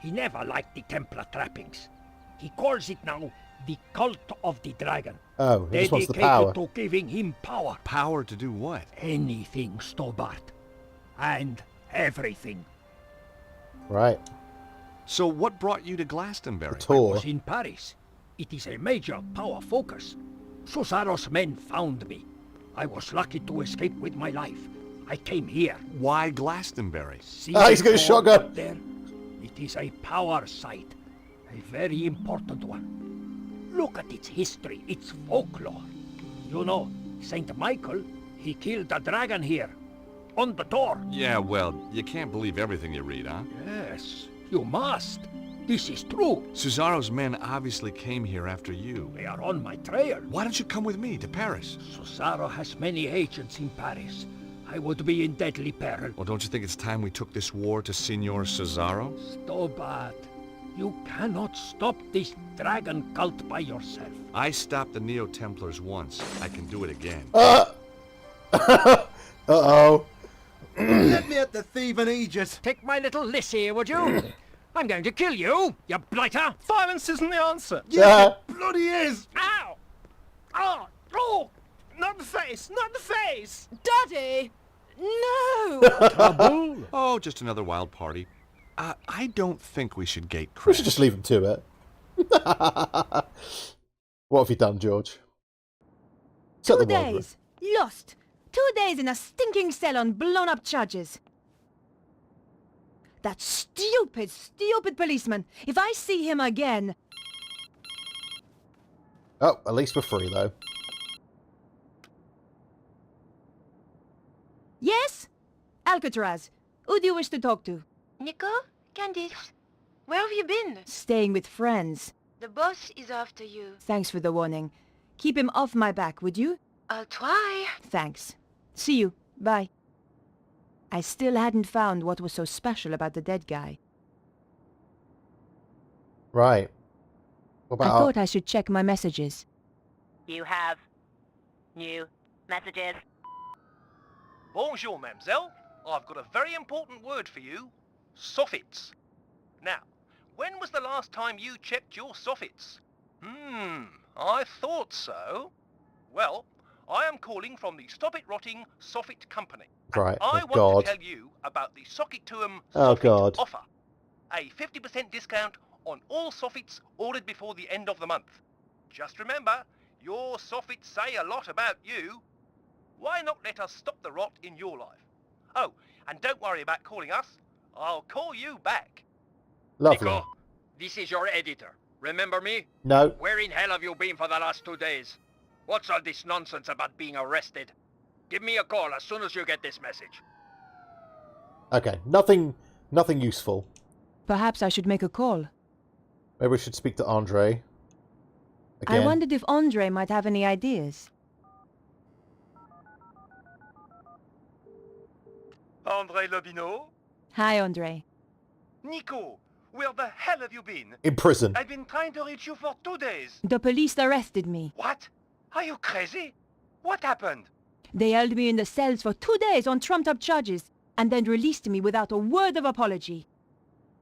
He never liked the Templar trappings. He calls it now the Cult of the Dragon. Oh, he just wants the dedicated power. to giving him power. Power to do what? Anything, Stobbart. And everything. Right. So what brought you to Glastonbury? The tour. I was in Paris. It is a major power focus. Cesaro's men found me. I was lucky to escape with my life. I came here. Why Glastonbury? See he's got a shotgun. up there? It is a power site. A very important one. Look at its history, its folklore. You know, Saint Michael, he killed a dragon here. On the door. Yeah, well, you can't believe everything you read, huh? Yes, you must. This is true. Cesaro's men obviously came here after you. They are on my trail. Why don't you come with me to Paris? Cesaro has many agents in Paris. I would be in deadly peril. Well, don't you think it's time we took this war to Signor Cesaro? Stobbart, you cannot stop this dragon cult by yourself. I stopped the Neo-Templars once. I can do it again. Uh-oh. Let me at the thieving Aegis. Take my little Lissy, would you? I'm going to kill you, you blighter. Violence isn't the answer. Yeah, it bloody is. Ow! Oh! Oh! Not the face! Not the face! Daddy! No! Taboo. Oh, just another wild party. I don't think we should gate We crash. should just leave him to it. What have you done, George? Set 2 the world right. days. Lost. 2 days in a stinking cell on blown-up charges. That stupid, stupid policeman. If I see him again... Oh, at least we're free, though. Alcatraz. Who do you wish to talk to? Nico? Candice? Where have you been? Staying with friends. The boss is after you. Thanks for the warning. Keep him off my back, would you? I'll try. Thanks. See you. Bye. I still hadn't found what was so special about the dead guy. Right. What about I thought I should check my messages. You have new messages. Bonjour, mademoiselle. I've got a very important word for you. Soffits. Now, when was the last time you checked your soffits? I thought so. Well, I am calling from the Stop It Rotting Soffit Company. Right, I oh want God. to tell you about the Sockituum Oh Soffit God. offer. A 50% discount on all soffits ordered before the end of the month. Just remember, your soffits say a lot about you. Why not let us stop the rot in your life? Oh, and don't worry about calling us. I'll call you back. Lovely. Nico, this is your editor. Remember me? No. Where in hell have you been for the last 2 days? What's all this nonsense about being arrested? Give me a call as soon as you get this message. Okay, nothing useful. Perhaps I should make a call. Maybe we should speak to Andre. Again. I wondered if Andre might have any ideas. Andre Lobineau? Hi, Andre. Nico, where the hell have you been? In prison. I've been trying to reach you for 2 days. The police arrested me. What? Are you crazy? What happened? They held me in the cells for 2 days on trumped-up charges, and then released me without a word of apology.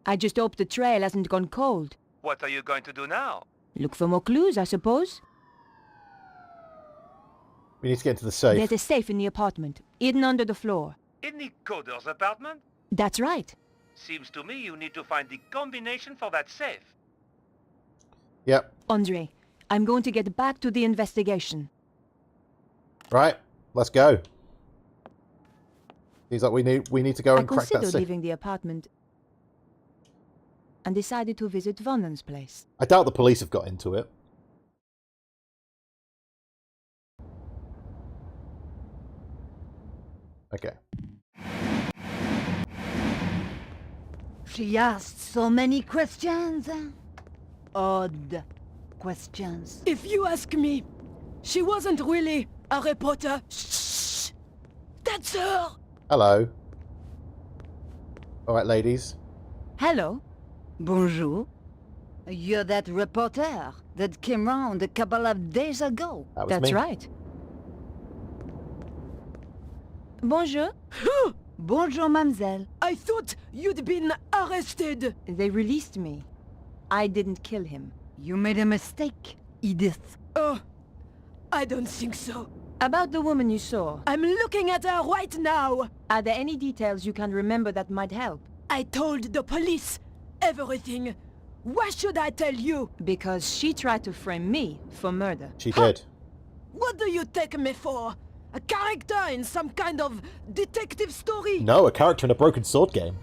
I just hope the trail hasn't gone cold. What are you going to do now? Look for more clues, I suppose. We need to get into the safe. There's a safe in the apartment, hidden under the floor. In the coder's apartment? That's right. Seems to me you need to find the combination for that safe. Yep. Andre, I'm going to get back to the investigation. Right, let's go. Seems like we need to go and I crack that considered safe. leaving the apartment and decided to visit Vonnen's place. I doubt the police have got into it. Okay. She asked so many questions. Odd questions. If you ask me, she wasn't really a reporter. Shh! That's her! Hello. Alright, ladies. Hello. Bonjour. You're that reporter that came round a couple of days ago. That's right. Bonjour. Bonjour, mademoiselle. I thought you'd been arrested. They released me. I didn't kill him. You made a mistake, Edith. Oh, I don't think so. About the woman you saw. I'm looking at her right now. Are there any details you can remember that might help? I told the police everything. Why should I tell you? Because she tried to frame me for murder. She did. What do you take me for? A character in some kind of detective story? No, a character in a Broken Sword game.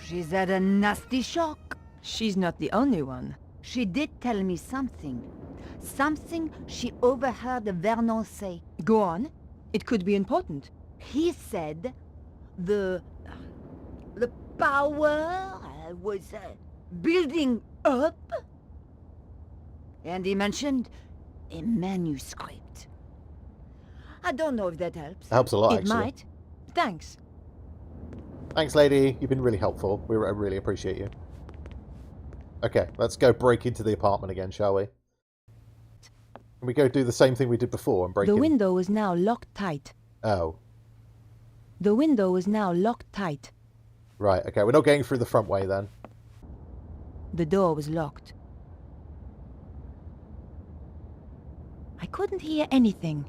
She's had a nasty shock. She's not the only one. She did tell me something. Something she overheard Vernon say. Go on. It could be important. He said the power was building up. And he mentioned a manuscript. I don't know if that helps. Helps a lot, It actually. might. Thanks. Thanks, lady. You've been really helpful. I really appreciate you. Okay, let's go break into the apartment again, shall we? Can we go do the same thing we did before and break in? The window was now locked tight. Oh. The window was now locked tight. Right, okay. We're not getting through the front way then. The door was locked. I couldn't hear anything.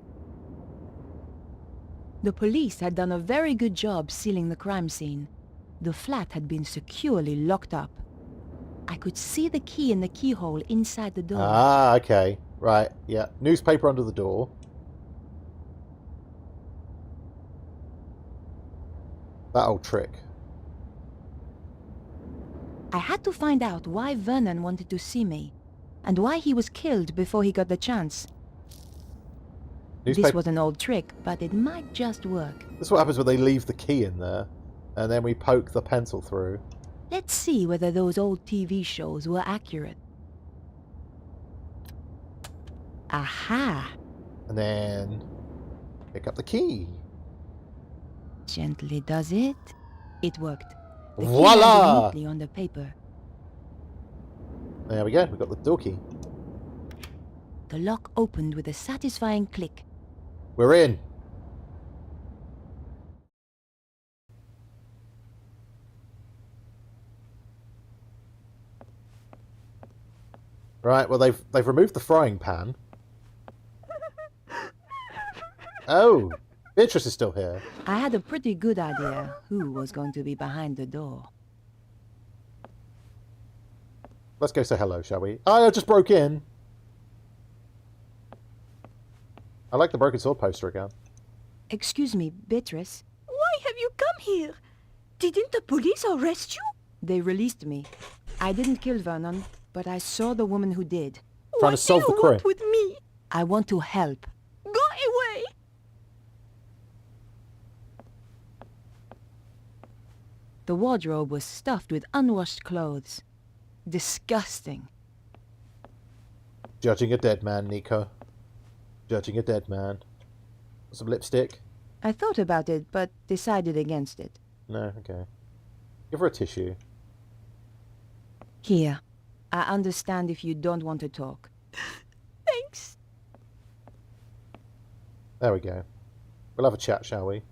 The police had done a very good job sealing the crime scene. The flat had been securely locked up. I could see the key in the keyhole inside the door. Ah, okay. Right, yeah. Newspaper under the door. That old trick. I had to find out why Vernon wanted to see me, and why he was killed before he got the chance. This was an old trick, but it might just work. This is what happens when they leave the key in there. And then we poke the pencil through. Let's see whether those old TV shows were accurate. Aha! And then pick up the key. Gently does it. It worked. The key Voila! landed neatly on the paper. There we go. We got the door key. The lock opened with a satisfying click. We're in. Right, well they've removed the frying pan. Oh, Beatrice is still here. I had a pretty good idea who was going to be behind the door. Let's go say hello, shall we? Oh, I just broke in. I like the broken sword poster again. Excuse me, Beatrice. Why have you come here? Didn't the police arrest you? They released me. I didn't kill Vernon, but I saw the woman who did. Trying to solve the crime. What with me? I want to help. Go away! The wardrobe was stuffed with unwashed clothes. Disgusting. Judging a dead man, Nico. Judging a dead man. Some lipstick? I thought about it, but decided against it. No, okay. Give her a tissue. Here. I understand if you don't want to talk. Thanks. There we go. We'll have a chat, shall we?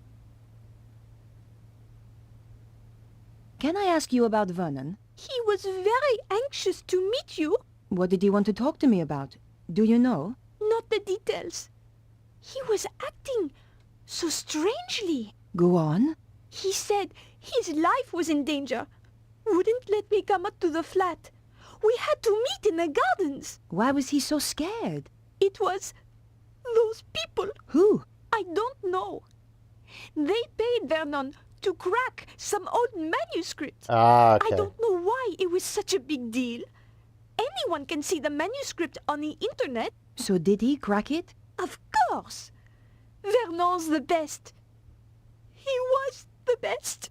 Can I ask you about Vernon? He was very anxious to meet you. What did he want to talk to me about? Do you know? Not the details. He was acting so strangely. Go on. He said his life was in danger. Wouldn't let me come up to the flat. We had to meet in the gardens. Why was he so scared? It was those people. Who? I don't know. They paid Vernon to crack some old manuscript. Ah, okay. I don't know why it was such a big deal. Anyone can see the manuscript on the internet. So did he crack it? Of course. Vernon's the best. He was the best.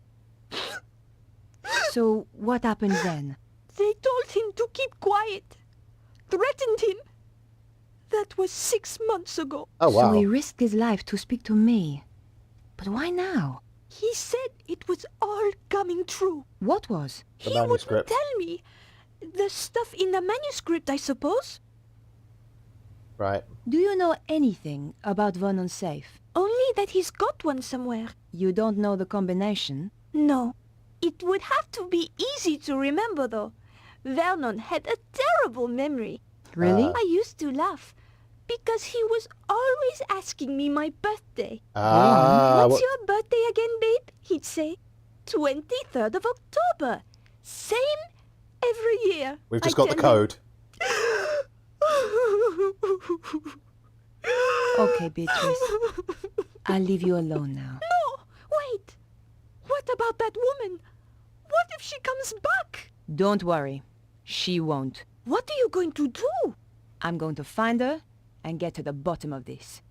So what happened then? They told him to keep quiet. Threatened him. That was 6 months ago. Oh, wow. So he risked his life to speak to me. But why now? He said it was all coming true. What was? The He manuscript. wouldn't tell me. The stuff in the manuscript, I suppose. Right. Do you know anything about Vernon's safe? Only that he's got one somewhere. You don't know the combination? No. It would have to be easy to remember, though. Vernon had a terrible memory. Really? I used to laugh, because he was always asking me my birthday. What's your birthday again, babe? He'd say. 23rd of October. Same every year. We've just got the code. Okay, Beatrice. I'll leave you alone now. No! Wait! What about that woman? What if she comes back? Don't worry. She won't. What are you going to do? I'm going to find her and get to the bottom of this.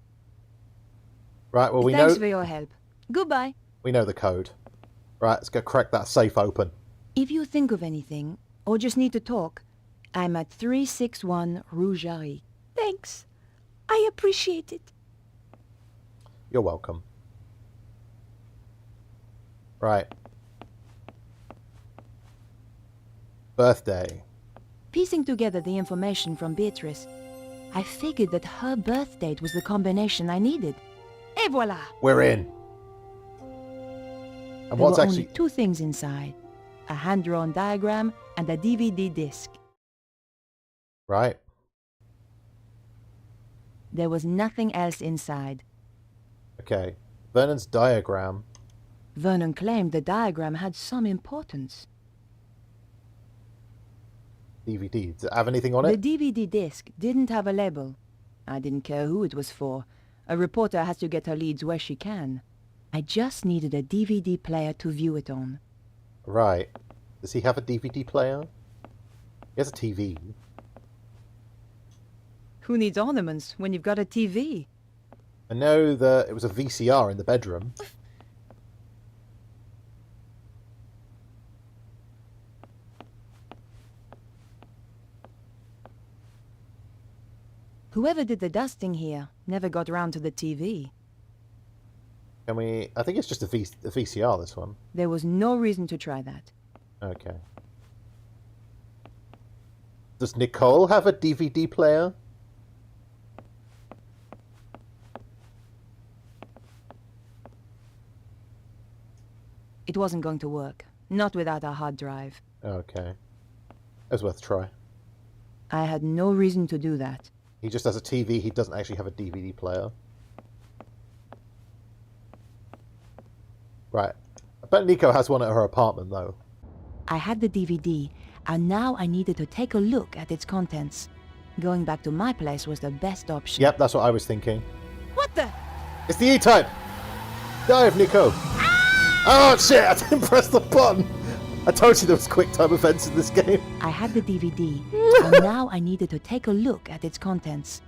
Right, well, we Thanks know... for your help. Goodbye. We know the code. Right, let's go crack that safe open. If you think of anything, or just need to talk, I'm at 361 Rue Jarry. Thanks. I appreciate it. You're welcome. Right. Birthday. Piecing together the information from Beatrice, I figured that her birth date was the combination I needed. Et voilà! We're in. And There what's were actually... only two things inside. A hand-drawn diagram and a DVD disc. Right. There was nothing else inside. Okay. Vernon's diagram. Vernon claimed the diagram had some importance. DVD. Does it have anything on The it? DVD disc didn't have a label. I didn't care who it was for. A reporter has to get her leads where she can. I just needed a DVD player to view it on. Right. Does he have a DVD player? He has a TV. Who needs ornaments when you've got a TV? I know that it was a VCR in the bedroom. Whoever did the dusting here never got round to the TV. Can we... I think it's just a VCR, this one. There was no reason to try that. Okay. Does Nicole have a DVD player? It wasn't going to work. Not without a hard drive. Okay. It was worth a try. I had no reason to do that. He just has a TV, he doesn't actually have a DVD player. Right. I bet Nico has one at her apartment, though. I had the DVD, and now I needed to take a look at its contents. Going back to my place was the best option. Yep, that's what I was thinking. What the? It's the E-Type! Dive, Nico! Oh, shit! I didn't press the button! I told you there was quick time events in this game. I had the DVD, and now I needed to take a look at its contents.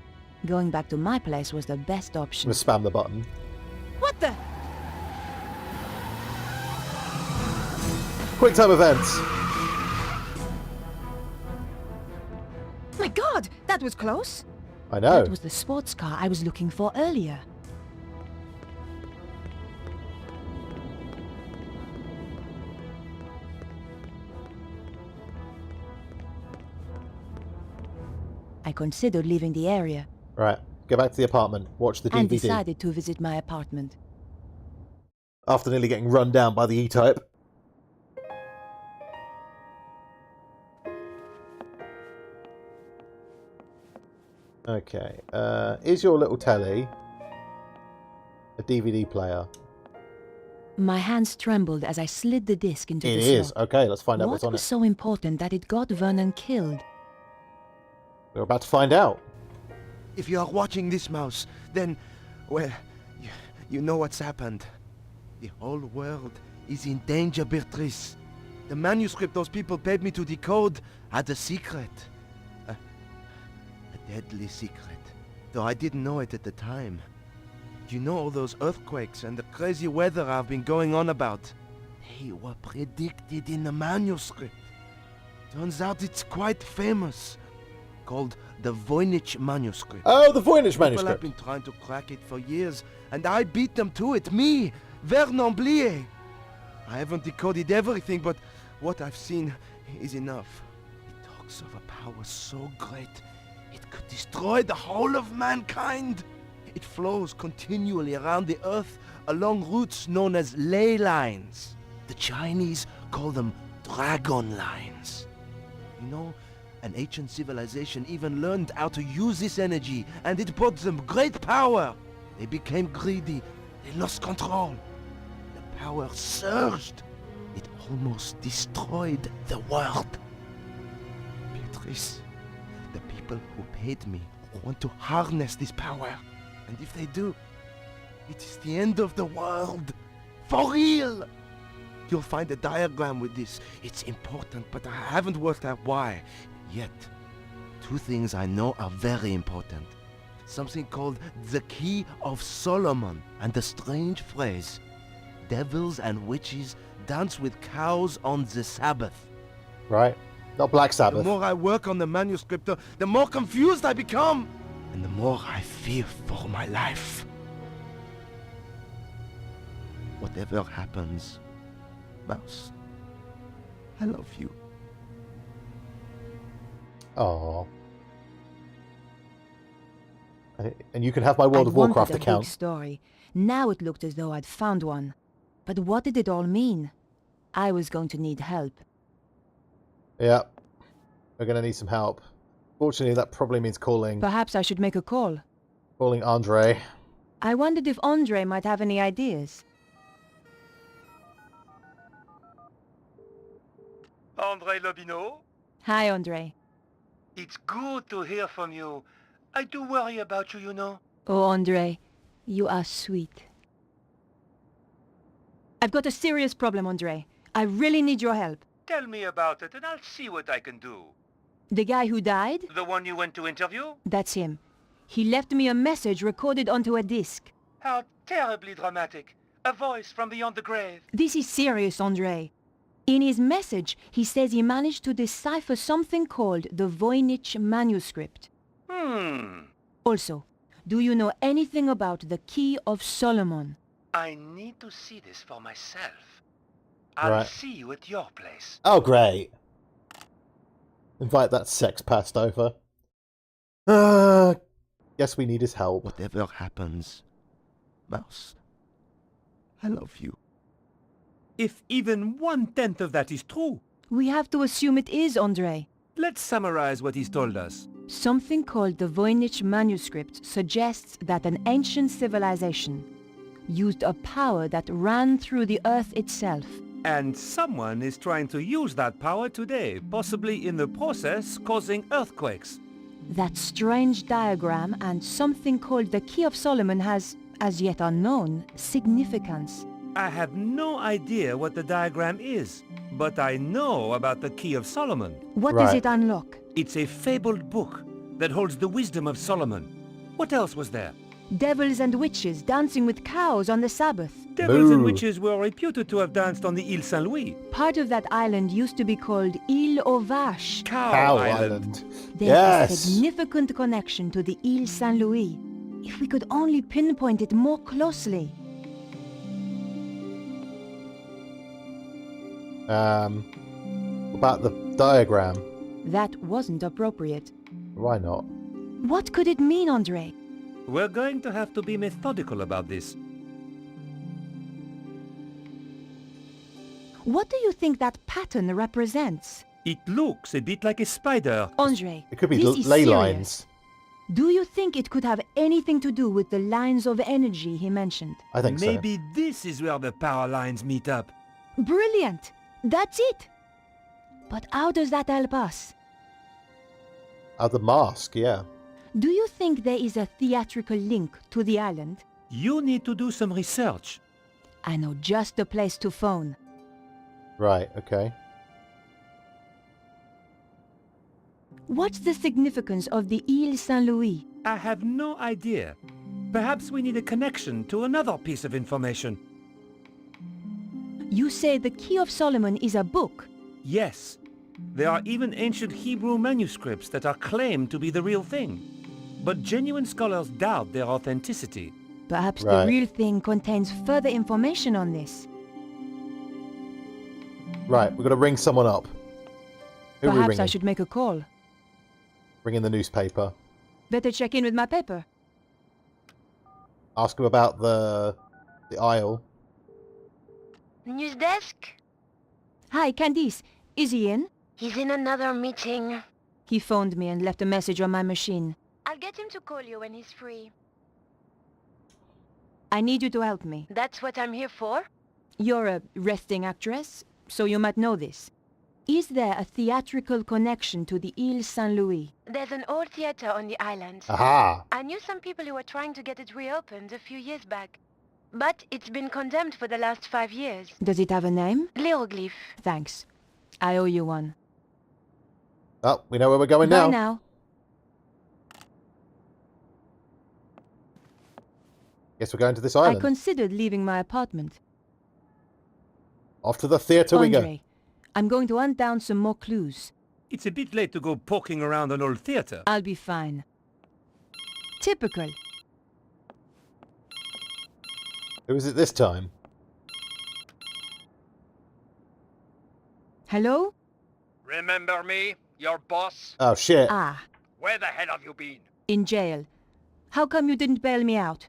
Going back to my place was the best option. I'm gonna spam the button. What the? Quick time events! My God! That was close! I know. That was the sports car I was looking for earlier. I considered leaving the area. Right, go back to the apartment, watch the DVD. And decided to visit my apartment. After nearly getting run down by the E-Type. Okay, is your little telly a DVD player? My hands trembled as I slid the disc into the slot. It is. Okay, let's find out what's on it. What was so important that it got Vernon killed? We're about to find out. If you are watching this, Mouse, then, well, you know what's happened. The whole world is in danger, Beatrice. The manuscript those people paid me to decode had a secret. A deadly secret. Though I didn't know it at the time. You know all those earthquakes and the crazy weather I've been going on about? They were predicted in the manuscript. Turns out it's quite famous. Called the Voynich manuscript. Oh, the Voynich People manuscript. have been trying to crack it for years, and I beat them to it. Me, Vernon Blier. I haven't decoded everything, but what I've seen is enough. It talks of a power so great, it could destroy the whole of mankind. It flows continually around the earth along routes known as ley lines. The Chinese call them dragon lines. You know, an ancient civilization even learned how to use this energy, and it brought them great power. They became greedy. They lost control. The power surged. It almost destroyed the world. Beatrice, the people who paid me want to harness this power. And if they do, it is the end of the world. For real! You'll find a diagram with this. It's important, but I haven't worked out why yet. Two things I know are very important. Something called the Key of Solomon, and the strange phrase, devils and witches dance with cows on the Sabbath. Right. Not Black Sabbath. The more I work on the manuscript, the more confused I become. And the more I fear for my life. Whatever happens, Mouse, I love you. Oh. And you can have my World of Warcraft account. account. Big story. Now it looked as though I'd found one. But what did it all mean? I was going to need help. Yeah. We're going to need some help. Fortunately, that probably means calling... Perhaps I should make a call. Calling Andre. I wondered if Andre might have any ideas. Andre Lobineau? Hi, Andre. It's good to hear from you. I do worry about you, you know. Oh, Andre, you are sweet. I've got a serious problem, Andre. I really need your help. Tell me about it and I'll see what I can do. The guy who died? The one you went to interview? That's him. He left me a message recorded onto a disc. How terribly dramatic. A voice from beyond the grave. This is serious, Andre. In his message, he says he managed to decipher something called the Voynich manuscript. Also, do you know anything about the Key of Solomon? I need to see this for myself. I'll Right. see you at your place. Oh, great. Invite that sex past over. Guess we need his help. Whatever happens, Mouse, I love you. If even 1/10 of that is true, We have to assume it is, Andre. let's summarize what he's told us. Something called the Voynich manuscript suggests that an ancient civilization used a power that ran through the earth itself. And someone is trying to use that power today, possibly in the process causing earthquakes. That strange diagram and something called the Key of Solomon has, as yet unknown, significance. I have no idea what the diagram is, but I know about the Key of Solomon. What does it unlock? It's a fabled book that holds the wisdom of Solomon. What else was there? Devils and witches dancing with cows on the Sabbath. Devils and witches were reputed to have danced on the Île Saint-Louis. Part of that island used to be called Île aux Vaches. Cow Island. There's a significant connection to the Île Saint-Louis. If we could only pinpoint it more closely. About the diagram. That wasn't appropriate. Why not? What could it mean, Andre? We're going to have to be methodical about this. What do you think that pattern represents? It looks a bit like a spider. Andre, It could be this is ley serious. lines. Do you think it could have anything to do with the lines of energy he mentioned? I think so. Maybe this is where the power lines meet up. Brilliant! That's it! But how does that help us? The mask, yeah. Do you think there is a theatrical link to the island? You need to do some research. I know just the place to phone. Right, okay. What's the significance of the Île Saint-Louis? I have no idea. Perhaps we need a connection to another piece of information. You say the Key of Solomon is a book? Yes. There are even ancient Hebrew manuscripts that are claimed to be the real thing. But genuine scholars doubt their authenticity. Perhaps Right. the real thing contains further information on this. Right, we've got to ring someone up. Who are we Perhaps ringing? I should make a call. Ring in the newspaper. Better check in with my paper. Ask him about the aisle. News desk? Hi, Candice. Is he in? He's in another meeting. He phoned me and left a message on my machine. I'll get him to call you when he's free. I need you to help me. That's what I'm here for. You're a resting actress, so you might know this. Is there a theatrical connection to the Île Saint-Louis? There's an old theater on the island. Aha! I knew some people who were trying to get it reopened a few years back. But it's been condemned for the last 5 years. Does it have a name? Hieroglyph. Thanks. I owe you one. Oh, we know where we're going Bye now. now. Guess we're going to this I island. considered leaving my apartment. Off to the theatre we go. Andre, I'm going to hunt down some more clues. It's a bit late to go poking around an old theater. I'll be fine. Typical. Who is it this time? Hello? Remember me? Your boss? Oh, shit. Ah, Where the hell have you been? in jail. How come you didn't bail me out?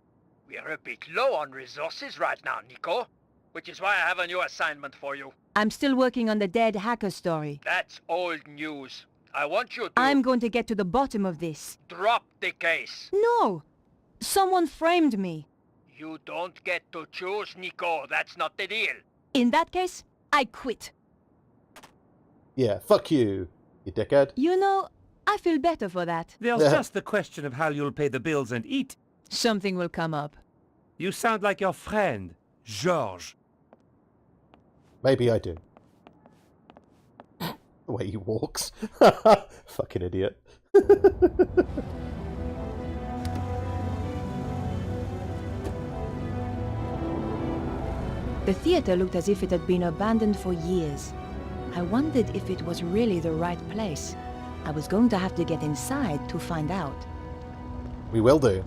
We're a bit low on resources right now, Nico. Which is why I have a new assignment for you. I'm still working on the dead hacker story. That's old news. I want you to... I'm going to get to the bottom of this. Drop the case. No! Someone framed me. You don't get to choose, Nico. That's not the deal. In that case, I quit. Yeah, fuck you, you dickhead. You know, I feel better for that. There's just the question of how you'll pay the bills and eat. Something will come up. You sound like your friend, George. Maybe I do. The way he walks. Fucking idiot. The theater looked as if it had been abandoned for years. I wondered if it was really the right place. I was going to have to get inside to find out. We will do.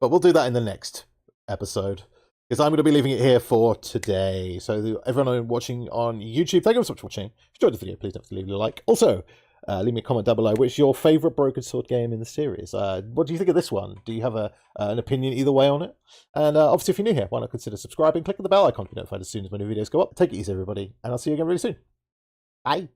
But we'll do that in the next episode. Because I'm going to be leaving it here for today. So everyone watching on YouTube, thank you so much for watching. If you enjoyed the video, please don't forget to leave a like. Also, leave me a comment down below. Which is your favourite Broken Sword game in the series? What do you think of this one? Do you have an opinion either way on it? And obviously, if you're new here, why not consider subscribing? Click on the bell icon to be notified as soon as my new videos go up. Take it easy, everybody. And I'll see you again really soon. Bye.